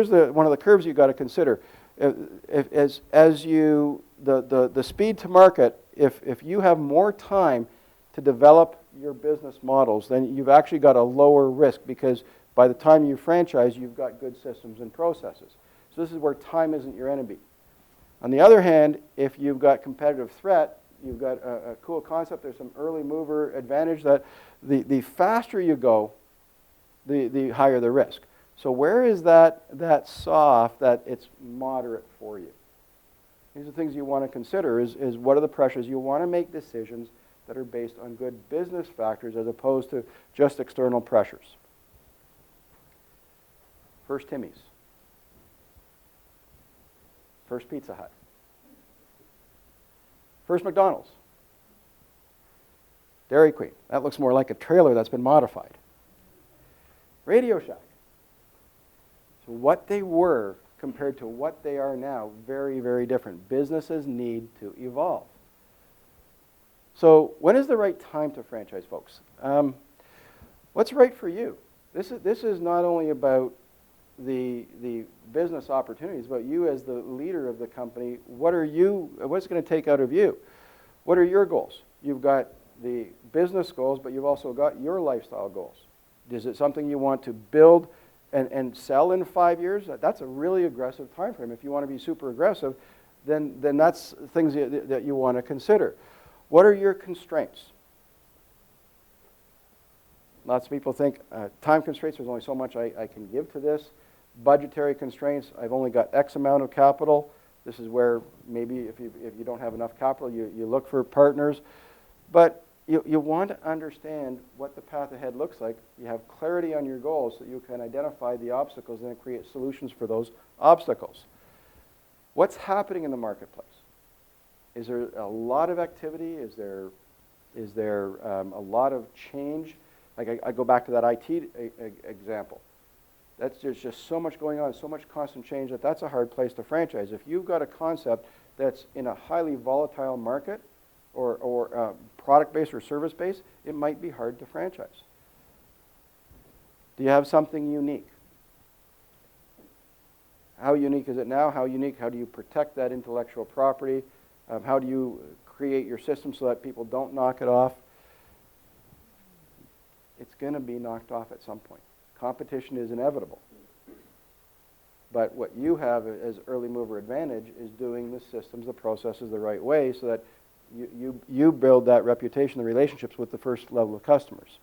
one of the curves you've got to consider. As you the speed to market, if you have more time to develop your business models, then you've actually got a lower risk, because by the time you franchise, you've got good systems and processes. So this is where time isn't your enemy. On the other hand, if you've got competitive threat, you've got a cool concept, there's some early mover advantage, that the faster you go, the higher the risk. So where is that soft, that it's moderate for you? These are things you want to consider, is what are the pressures. You want to make decisions that are based on good business factors as opposed to just external pressures. First Timmy's. First Pizza Hut. First McDonald's. Dairy Queen. That looks more like a trailer that's been modified. Radio Shack. So what they were compared to what they are now, very, very different. Businesses need to evolve. So when is the right time to franchise, folks? What's right for you? This is not only about the business opportunities, but you as the leader of the company. What's it going to take out of you? What are your goals? You've got the business goals, but you've also got your lifestyle goals. Is it something you want to build and sell in 5 years? That's a really aggressive time frame. If you want to be super aggressive, then that's things that you want to consider. What are your constraints? Lots of people think time constraints, there's only so much I can give to this. Budgetary constraints, I've only got X amount of capital. This is where maybe if you don't have enough capital, you look for partners. But you want to understand what the path ahead looks like. You have clarity on your goals so you can identify the obstacles and then create solutions for those obstacles. What's happening in the marketplace? Is there a lot of activity? Is there a lot of change? Like I go back to that IT example. There's just so much going on, so much constant change that's a hard place to franchise. If you've got a concept that's in a highly volatile market or product-based or service-based, it might be hard to franchise. Do you have something unique? How unique is it now? How do you protect that intellectual property? How do you create your system so that people don't knock it off? It's going to be knocked off at some point. Competition is inevitable. But what you have as early mover advantage is doing the systems, the processes the right way so that you build that reputation, the relationships with the first level of customers.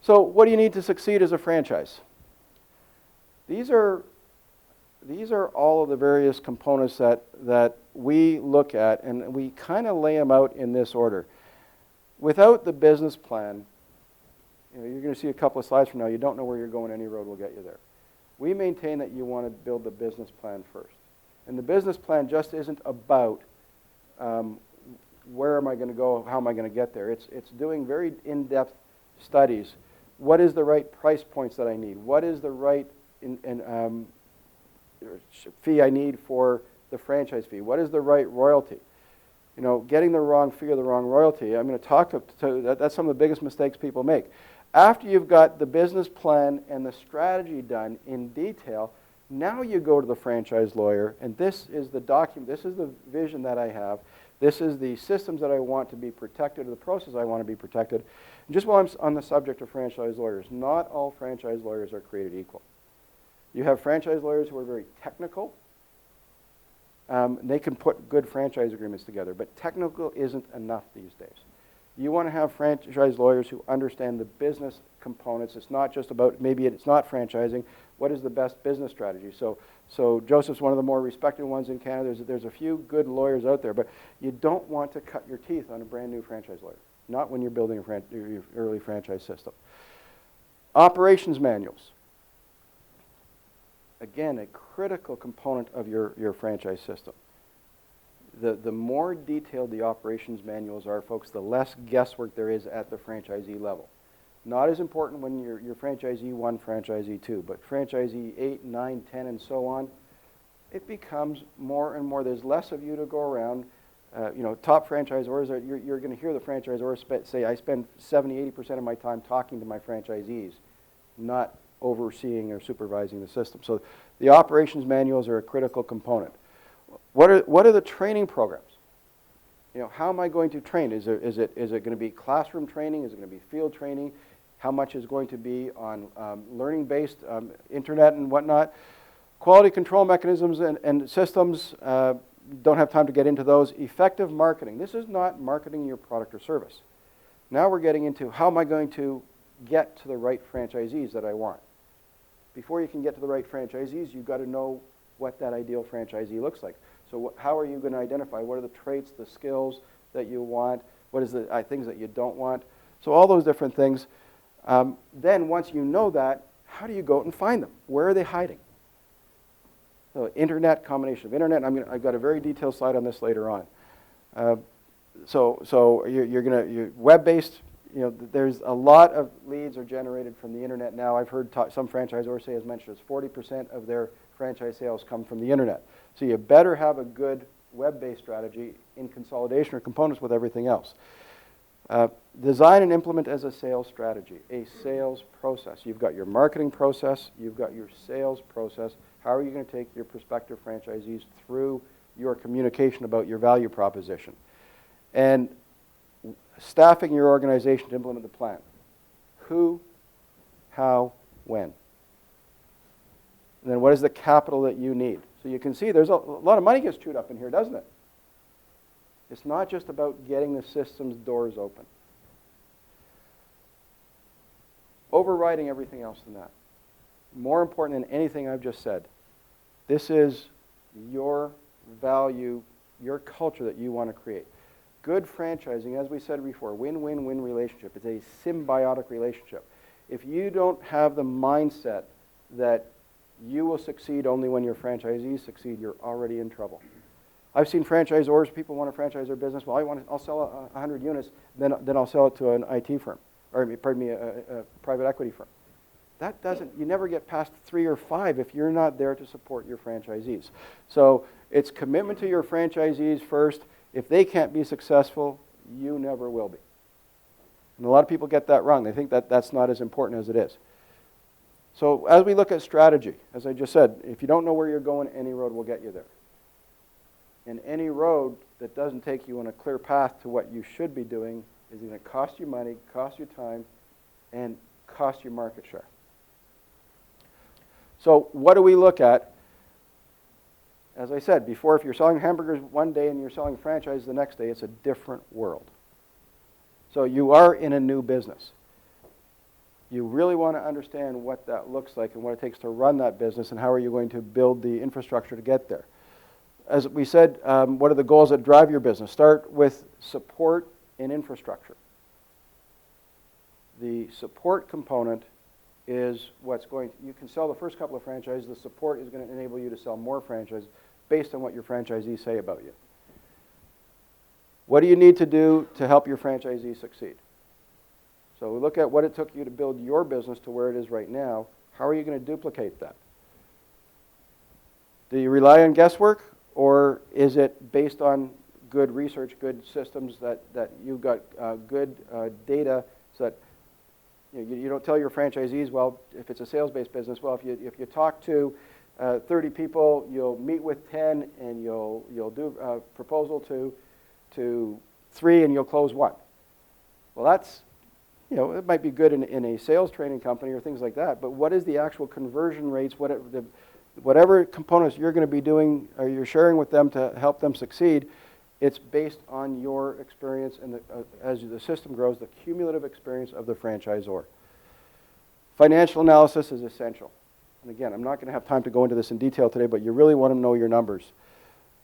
So what do you need to succeed as a franchise? These are all of the various components that we look at, and we kind of lay them out in this order. Without the business plan, you're going to see a couple of slides from now, you don't know where you're going, any road will get you there. We maintain that you want to build the business plan first. And the business plan just isn't about where am I going to go, how am I going to get there. It's doing very in-depth studies. What is the right price points that I need? What is the right fee I need for the franchise fee? What is the right royalty? Getting the wrong fee or the wrong royalty, I'm going to talk to that's some of the biggest mistakes people make. After you've got the business plan and the strategy done in detail, now you go to the franchise lawyer, and this is the document, this is the vision that I have, this is the systems that I want to be protected, or the process I want to be protected. And just while I'm on the subject of franchise lawyers, not all franchise lawyers are created equal. You have franchise lawyers who are very technical. They can put good franchise agreements together, but technical isn't enough these days. You want to have franchise lawyers who understand the business components. It's not just about, maybe it's not franchising, what is the best business strategy? So Joseph's one of the more respected ones in Canada. There's a few good lawyers out there, but you don't want to cut your teeth on a brand new franchise lawyer, not when you're building your early franchise system. Operations manuals. again, a critical component of your franchise system. The more detailed the operations manuals are, folks, the less guesswork there is at the franchisee level. Not as important when you're franchisee 1, franchisee 2, but franchisee 8, 9, 10, and so on, it becomes more and more. There's less of you to go around. Top franchisors, you're going to hear the franchisors say, I spend 70, 80% of my time talking to my franchisees, not overseeing or supervising the system. So the operations manuals are a critical component. What are the training programs? How am I going to train? Is it going to be classroom training? Is it going to be field training? How much is going to be on learning-based internet and whatnot? Quality control mechanisms and systems, don't have time to get into those. Effective marketing. This is not marketing your product or service. Now we're getting into how am I going to get to the right franchisees that I want. Before you can get to the right franchisees, you've got to know what that ideal franchisee looks like. So how are you going to identify what are the traits, the skills that you want, what is the things that you don't want. So all those different things. Then once you know that, how do you go out and find them? Where are they hiding? So internet, combination of internet. I've got a very detailed slide on this later on. So you're web-based. There's a lot of leads are generated from the internet now. I've heard some franchisors say, as mentioned, it's 40% of their franchise sales come from the internet. So you better have a good web-based strategy in consolidation or components with everything else. Design and implement as a sales strategy, a sales process. You've got your marketing process, you've got your sales process. How are you going to take your prospective franchisees through your communication about your value proposition? And staffing your organization to implement the plan. Who, how, when? And then what is the capital that you need? So you can see there's a lot of money gets chewed up in here, doesn't it? It's not just about getting the system's doors open. Overriding everything else than that. More important than anything I've just said. This is your value, your culture that you want to create. Good franchising, as we said before, win-win-win relationship. It's a symbiotic relationship. If you don't have the mindset that you will succeed only when your franchisees succeed, you're already in trouble. I've seen franchisors, people want to franchise their business. Well, I'll sell 100 units, then I'll sell it to an IT firm, or pardon me, a private equity firm. That doesn't, you never get past 3 or 5 if you're not there to support your franchisees. So it's commitment to your franchisees first. If they can't be successful, you never will be. And a lot of people get that wrong. They think that that's not as important as it is. So as we look at strategy, as I just said, if you don't know where you're going, any road will get you there. And any road that doesn't take you on a clear path to what you should be doing is going to cost you money, cost you time, and cost you market share. So what do we look at? As I said before, if you're selling hamburgers one day and you're selling franchise the next day, it's a different world. So you are in a new business. You really want to understand what that looks like and what it takes to run that business and how are you going to build the infrastructure to get there. As we said, what are the goals that drive your business? Start with support and infrastructure. The support component is what's going, you can sell the first couple of franchises, the support is going to enable you to sell more franchises based on what your franchisees say about you. What do you need to do to help your franchisees succeed? So we look at what it took you to build your business to where it is right now. How are you going to duplicate that? Do you rely on guesswork, or is it based on good research, good systems that you've got good data so that you don't tell your franchisees, well, if it's a sales-based business, well, if you talk to 30 people, you'll meet with 10 and you'll do a proposal to 3 and you'll close 1. Well, that's, it might be good in a sales training company or things like that, but what is the actual conversion rates, whatever components you're going to be doing or you're sharing with them to help them succeed, it's based on your experience and as the system grows, the cumulative experience of the franchisor. Financial analysis is essential. And again, I'm not going to have time to go into this in detail today, but you really want to know your numbers.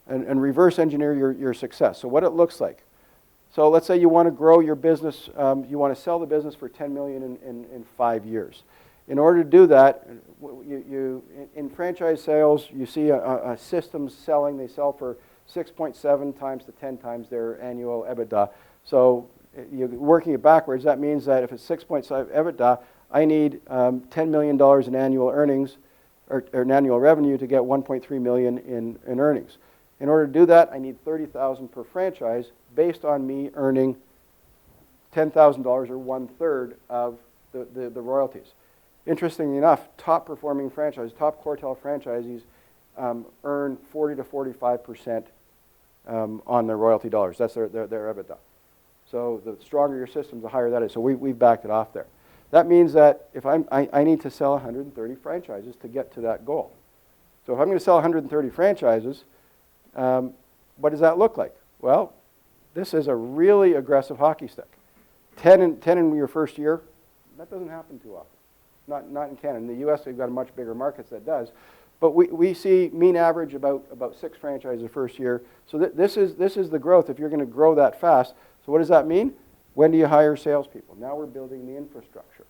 And reverse engineer your success. So what it looks like. So let's say you want to grow your business, you want to sell the business for $10 million in 5 years. In order to do that, in franchise sales, you see a system selling. They sell for 6.7 times to 10 times their annual EBITDA. So you're working it backwards. That means that if it's 6.7 EBITDA, I need $10 million in annual earnings or in annual revenue to get 1.3 million in earnings. In order to do that, I need 30,000 per franchise based on me earning $10,000 or 1/3 of the royalties. Interestingly enough, top performing franchises, top quartile franchisees earn 40 to 45% on their royalty dollars. That's their EBITDA. So the stronger your systems, the higher that is. So we've backed it off there. That means that if I need to sell 130 franchises to get to that goal. So if I'm going to sell 130 franchises, what does that look like? Well, this is a really aggressive hockey stick. 10 in your first year, that doesn't happen too often. Not in Canada. In the U.S., they've got a much bigger market that does. But we see mean average about 6 franchises the first year. So this is the growth if you're going to grow that fast. So what does that mean? When do you hire salespeople? Now we're building the infrastructure.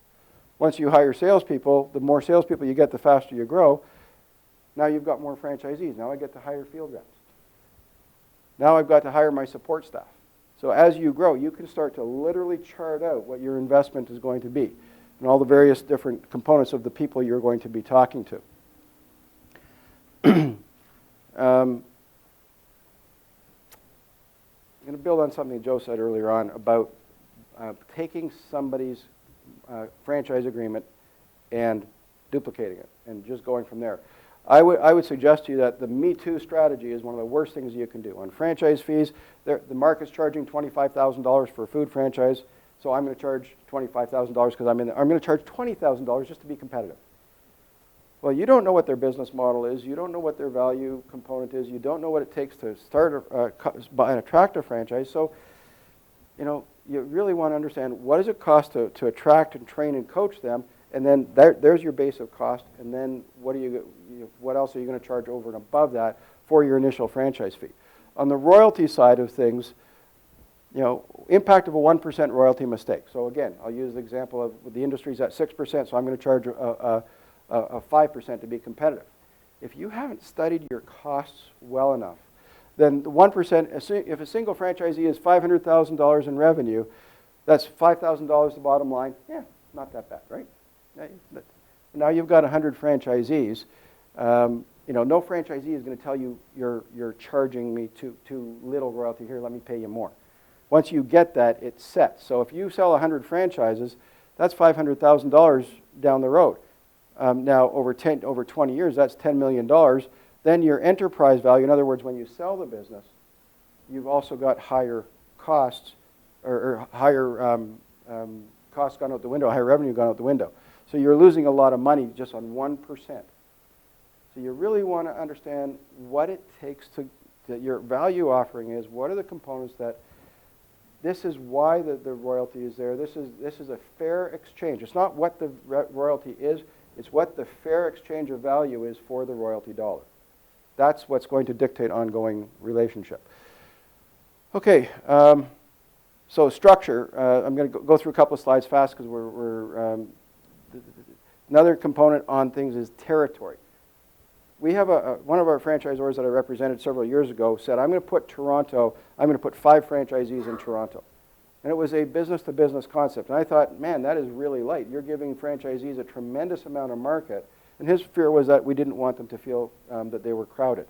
Once you hire salespeople, the more salespeople you get, the faster you grow. Now you've got more franchisees. Now I get to hire field reps. Now I've got to hire my support staff. So as you grow, you can start to literally chart out what your investment is going to be and all the various different components of the people you're going to be talking to. I'm going to build on something Joe said earlier on about taking somebody's franchise agreement and duplicating it and just going from there. I would suggest to you that the Me Too strategy is one of the worst things you can do. On franchise fees, the market's charging $25,000 for a food franchise, so I'm going to charge $25,000 because I'm in there. I'm going to charge $20,000 just to be competitive. Well, you don't know what their business model is. You don't know what their value component is. You don't know what it takes to start an attractive franchise. So, you really want to understand what does it cost to attract and train and coach them, and then there's your base of cost. And then what else are you going to charge over and above that for your initial franchise fee? On the royalty side of things, impact of a 1% royalty mistake. So again, I'll use the example of the industry's at 6%, so I'm going to charge a 5% to be competitive. If you haven't studied your costs well enough, then the 1%, if a single franchisee is $500,000 in revenue, that's $5,000 the bottom line. Yeah, not that bad, right? Now you've got 100 franchisees. No franchisee is going to tell you you're charging me too little royalty here. Let me pay you more. Once you get that, it's set. So if you sell 100 franchises, that's $500,000 down the road. Now over 20 years, that's $10 million. Then your enterprise value, in other words, when you sell the business, you've also got higher costs or higher costs gone out the window, higher revenue gone out the window. So you're losing a lot of money just on 1%. So you really want to understand what it takes that your value offering is. What are the components that this is why the royalty is there. This is a fair exchange. It's not what the royalty is. It's what the fair exchange of value is for the royalty dollar. That's what's going to dictate ongoing relationship. Okay, so structure. I'm going to go through a couple of slides fast because another component on things is territory. We have one of our franchisors that I represented several years ago said, I'm going to put 5 franchisees in Toronto. And it was a business-to-business concept. And I thought, man, that is really light. You're giving franchisees a tremendous amount of market. And his fear was that we didn't want them to feel that they were crowded.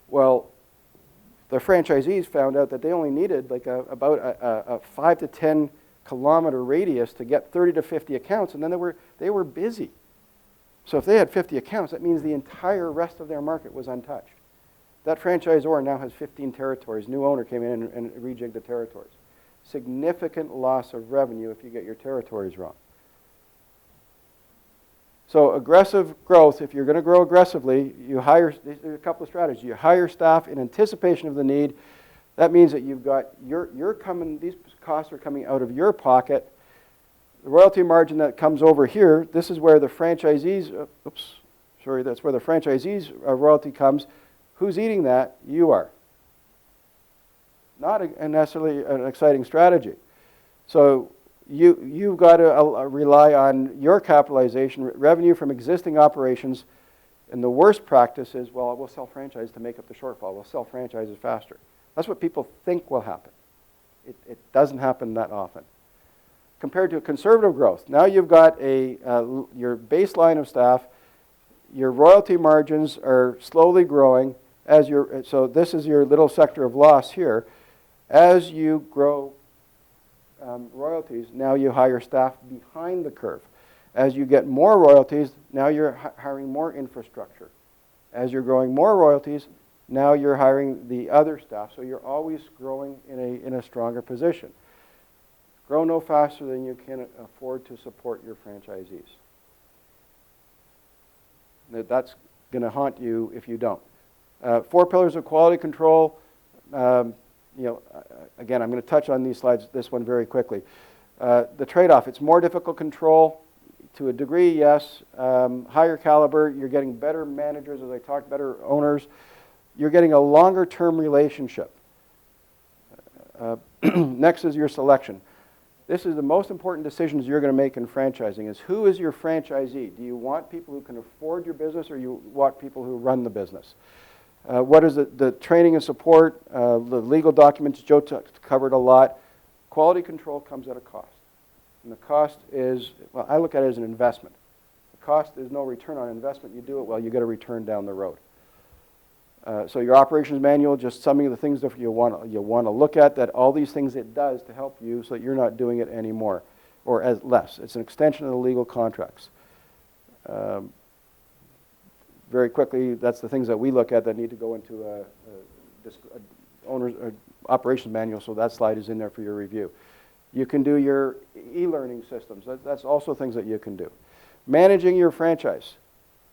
Well, the franchisees found out that they only needed like about a 5 to 10 kilometer radius to get 30 to 50 accounts, and then they were busy. So if they had 50 accounts, that means the entire rest of their market was untouched. That franchisor now has 15 territories. New owner came in and rejigged the territories. Significant loss of revenue if you get your territories wrong. So aggressive growth, if you're going to grow aggressively, there's a couple of strategies. You hire staff in anticipation of the need. That means that you've got, these costs are coming out of your pocket. The royalty margin that comes over here, this is where the franchisees, that's where the franchisees' royalty comes. Who's eating that? You are. Not necessarily an exciting strategy. So you've got to rely on your capitalization, revenue from existing operations, and the worst practice is, well, we'll sell franchise to make up the shortfall. We'll sell franchises faster. That's what people think will happen. It doesn't happen that often. Compared to conservative growth, now you've got your baseline of staff, your royalty margins are slowly growing, so this is your little sector of loss here. As you grow royalties, now you hire staff behind the curve. As you get more royalties, now you're hiring more infrastructure. As you're growing more royalties, now you're hiring the other staff, so you're always growing in a stronger position. Grow no faster than you can afford to support your franchisees. That's going to haunt you if you don't. 4 pillars of quality control. Again, I'm going to touch on these slides, this one very quickly. The trade-off, it's more difficult control. To a degree, yes. Higher caliber, you're getting better managers, as I talked, better owners. You're getting a longer-term relationship. Next is your selection. This is the most important decisions you're going to make in franchising, is who is your franchisee? Do you want people who can afford your business, or you want people who run the business? What is the training and support, the legal documents? Joe covered a lot. Quality control comes at a cost. And the cost is, well, I look at it as an investment. The cost is no return on investment. You do it well, you get a return down the road. So your operations manual, just some of the things that you want to look at, that all these things it does to help you so that you're not doing it anymore, or as less. It's an extension of the legal contracts. Very quickly, that's the things that we look at that need to go into a owner's operations manual, so that slide is in there for your review. You can do your e-learning systems. That's also things that you can do. Managing your franchise.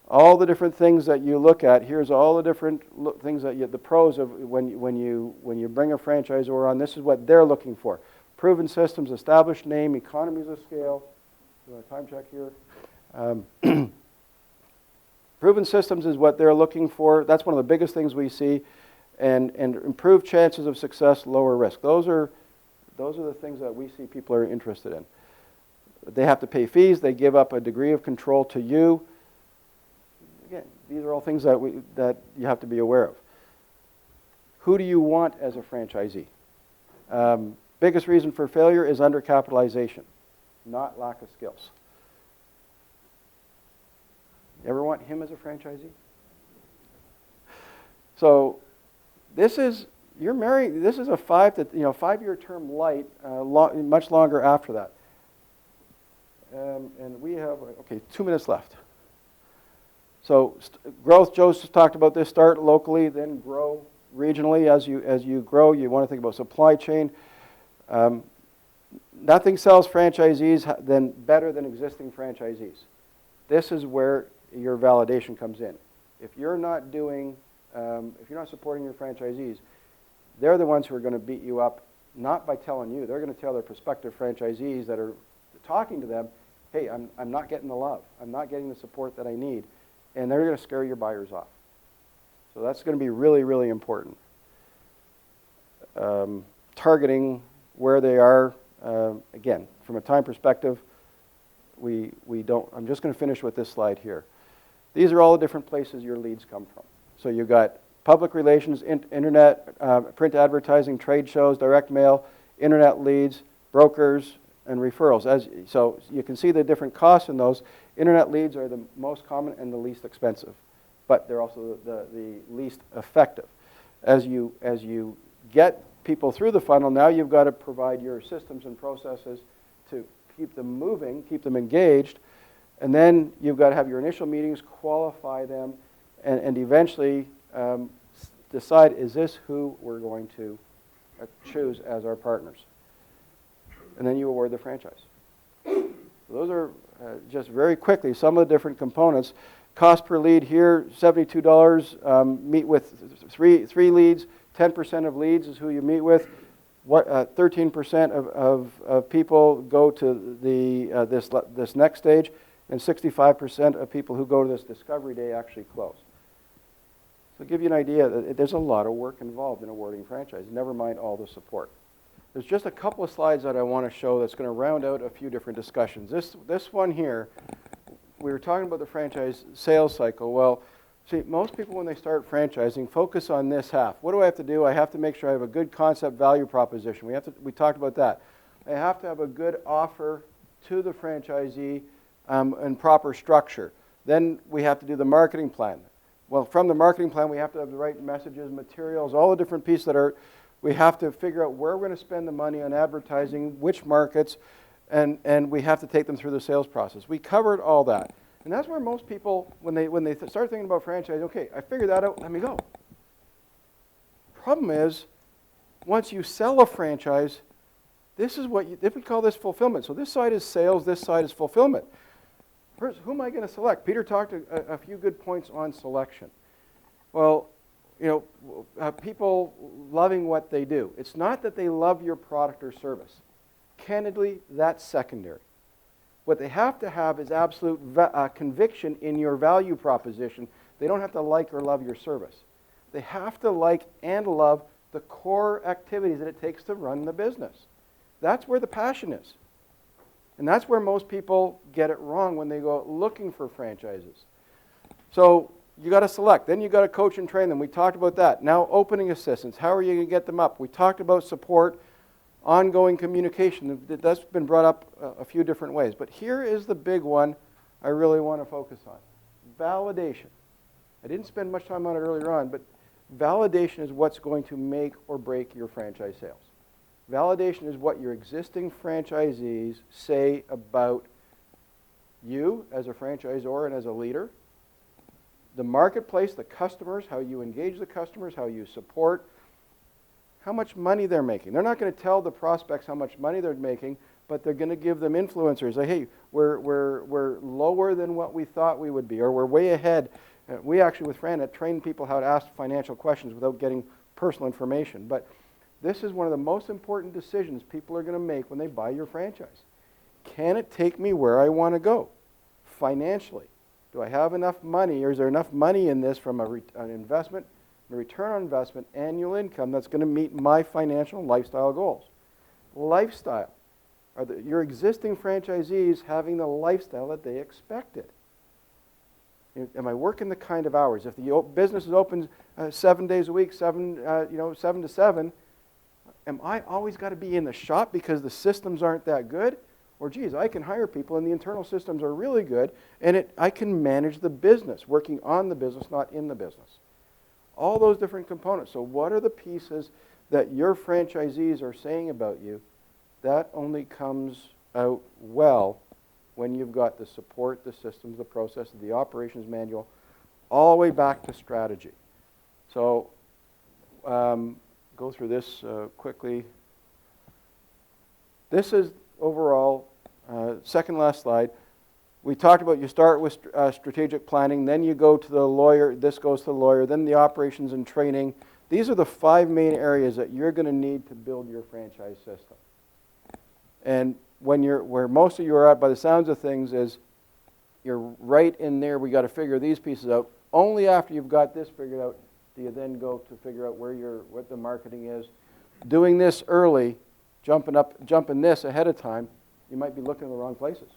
All the different things that you look at, here's all the different things that the pros of when you bring a franchisor on, this is what they're looking for. Proven systems, established name, economies of scale. Do a time check here. Proven systems is what they're looking for. That's one of the biggest things we see. And improved chances of success, lower risk. Those are the things that we see people are interested in. They have to pay fees. They give up a degree of control to you. Again, these are all things that you have to be aware of. Who do you want as a franchisee? Biggest reason for failure is undercapitalization, not lack of skills. You ever want him as a franchisee? So this is, you're married, this is a 5-year term light, much longer after that. And we have, 2 minutes left. So growth, Joe's talked about this, start locally, then grow regionally. As you grow, you want to think about supply chain. Nothing sells franchisees better than existing franchisees. This is where your validation comes in. If you're not supporting your franchisees, they're the ones who are going to beat you up, not by telling you. They're going to tell their prospective franchisees that are talking to them, hey, I'm not getting the love. I'm not getting the support that I need. And they're going to scare your buyers off. So that's going to be really, really important. Targeting where they are, again, from a time perspective, we don't, I'm just going to finish with this slide here. These are all the different places your leads come from. So you've got public relations, internet, print advertising, trade shows, direct mail, internet leads, brokers, and referrals. So you can see the different costs in those. Internet leads are the most common and the least expensive, but they're also the least effective. As you get people through the funnel, now you've got to provide your systems and processes to keep them moving, keep them engaged, and then you've got to have your initial meetings, qualify them, and eventually decide, is this who we're going to choose as our partners? And then you award the franchise. So those are just very quickly some of the different components. Cost per lead here, $72. Meet with three leads. 10% of leads is who you meet with. 13% of people go to this next stage, and 65% of people who go to this discovery day actually close. So to give you an idea, there's a lot of work involved in awarding franchise, never mind all the support. there's just a couple of slides that I want to show that's going to round out a few different discussions. This one here, we were talking about the franchise sales cycle. Well, see, most people when they start franchising focus on this half. What do I have to do? I have to make sure I have a good concept value proposition. We talked about that. I have to have a good offer to the franchisee and proper structure. Then we have to do the marketing plan. Well, from the marketing plan, we have to have the right messages, materials, all the different pieces that are, we have to figure out where we're going to spend the money on advertising, which markets, and we have to take them through the sales process. We covered all that. And that's where most people, when they start thinking about franchise, okay, I figured that out, let me go. Problem is, once you sell a franchise, this is what we call this fulfillment. So this side is sales, this side is fulfillment. First, who am I going to select? Peter talked a few good points on selection. Well, you know, people loving what they do. It's not that they love your product or service. Candidly, that's secondary. What they have to have is absolute conviction in your value proposition. They don't have to like or love your service. They have to like and love the core activities that it takes to run the business. That's where the passion is. And that's where most people get it wrong when they go looking for franchises. So you got to select. Then you got to coach and train them. We talked about that. Now opening assistants. How are you going to get them up? We talked about support, ongoing communication. That's been brought up a few different ways. But here is the big one I really want to focus on. Validation. I didn't spend much time on it earlier on, but validation is what's going to make or break your franchise sales. Validation is what your existing franchisees say about you as a franchisor and as a leader, the marketplace, the customers, how you engage the customers, how you support, how much money they're making. They're not going to tell the prospects how much money they're making, but they're going to give them influencers. Like, hey, we're lower than what we thought we would be, or we're way ahead. We actually, with Fran, train people how to ask financial questions without getting personal information. But this is one of the most important decisions people are going to make when they buy your franchise. Can it take me where I want to go financially? Do I have enough money, or is there enough money in this from an investment, a return on investment, annual income that's going to meet my financial and lifestyle goals? Lifestyle. Are your existing franchisees having the lifestyle that they expected? Am I working the kind of hours? If the business is open 7 days a week, 7 to 7, am I always got to be in the shop because the systems aren't that good? Or, geez, I can hire people and the internal systems are really good, and I can manage the business, working on the business, not in the business. All those different components. So what are the pieces that your franchisees are saying about you? That only comes out well when you've got the support, the systems, the process, the operations manual, all the way back to strategy. So go through this quickly. This is overall, second last slide. We talked about you start with strategic planning, then you go to the lawyer, this goes to the lawyer, then the operations and training. These are the 5 main areas that you're going to need to build your franchise system. And where most of you are at, by the sounds of things, is you're right in there. We got to figure these pieces out. Only after you've got this figured out do you then go to figure out what the marketing is. Doing this early, jumping this ahead of time, you might be looking in the wrong places.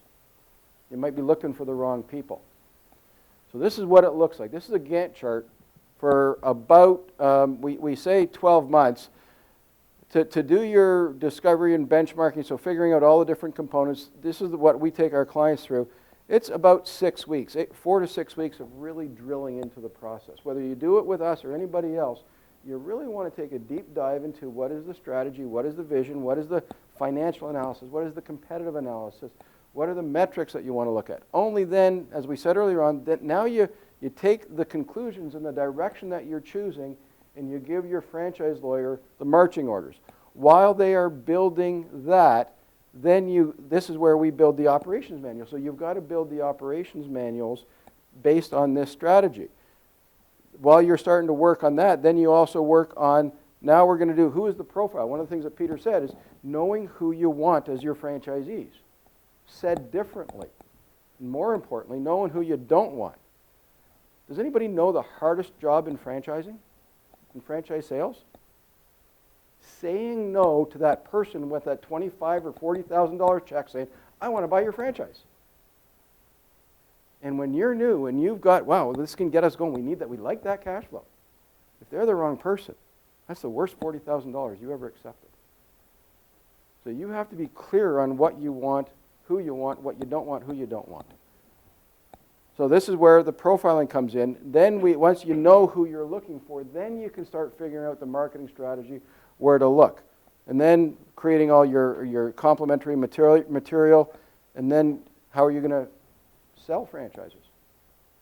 You might be looking for the wrong people. So this is what it looks like. This is a Gantt chart for about, we say 12 months. To do your discovery and benchmarking, so figuring out all the different components, this is what we take our clients through. It's about 6 weeks, 4 to 6 weeks of really drilling into the process. Whether you do it with us or anybody else, you really want to take a deep dive into what is the strategy, what is the vision, what is the financial analysis, what is the competitive analysis, what are the metrics that you want to look at. Only then, as we said earlier on, that now you take the conclusions and the direction that you're choosing and you give your franchise lawyer the marching orders. While they are building that, then this is where we build the operations manual. So you've got to build the operations manuals based on this strategy. While you're starting to work on that, then you also work on, now we're going to do, who is the profile? One of the things that Peter said is knowing who you want as your franchisees. Said differently, and more importantly, knowing who you don't want. Does anybody know the hardest job in franchising, in franchise sales? saying no to that person with that $25,000 or $40,000 check saying, I want to buy your franchise. And when you're new and you've got, wow, this can get us going, we need that, we like that cash flow. If they're the wrong person, that's the worst $40,000 you ever accepted. So you have to be clear on what you want, who you want, what you don't want, who you don't want. So this is where the profiling comes in. Then once you know who you're looking for, then you can start figuring out the marketing strategy, where to look. And then creating all your complementary material, and then how are you going to sell franchises?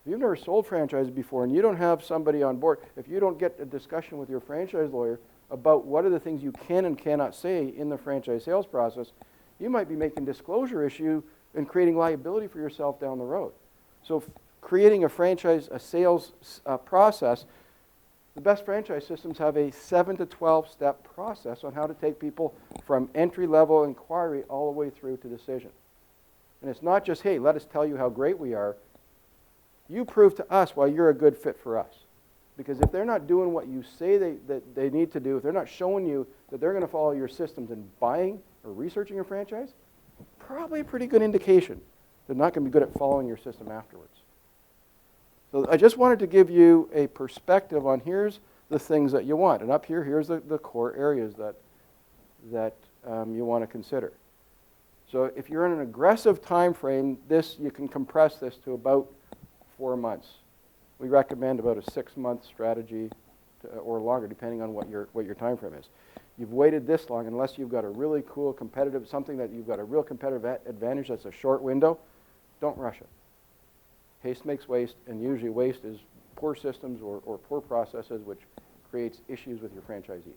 If you've never sold franchises before and you don't have somebody on board, if you don't get a discussion with your franchise lawyer about what are the things you can and cannot say in the franchise sales process, you might be making disclosure issue and creating liability for yourself down the road. So creating a sales process, the best franchise systems have a 7 to 12 step process on how to take people from entry-level inquiry all the way through to decision. And it's not just, hey, let us tell you how great we are. You prove to us why you're a good fit for us. Because if they're not doing what you say that they need to do, if they're not showing you that they're going to follow your systems and buying or researching your franchise, probably a pretty good indication they're not going to be good at following your system afterwards. So I just wanted to give you a perspective on here's the things that you want. And up here, here's the core areas that you want to consider. So if you're in an aggressive time frame, you can compress this to about 4 months. We recommend about a 6-month strategy or longer, depending on what your time frame is. You've waited this long, unless you've got a really cool competitive, something that you've got a real competitive advantage that's a short window, don't rush it. Haste makes waste, and usually waste is poor systems or poor processes, which creates issues with your franchisees.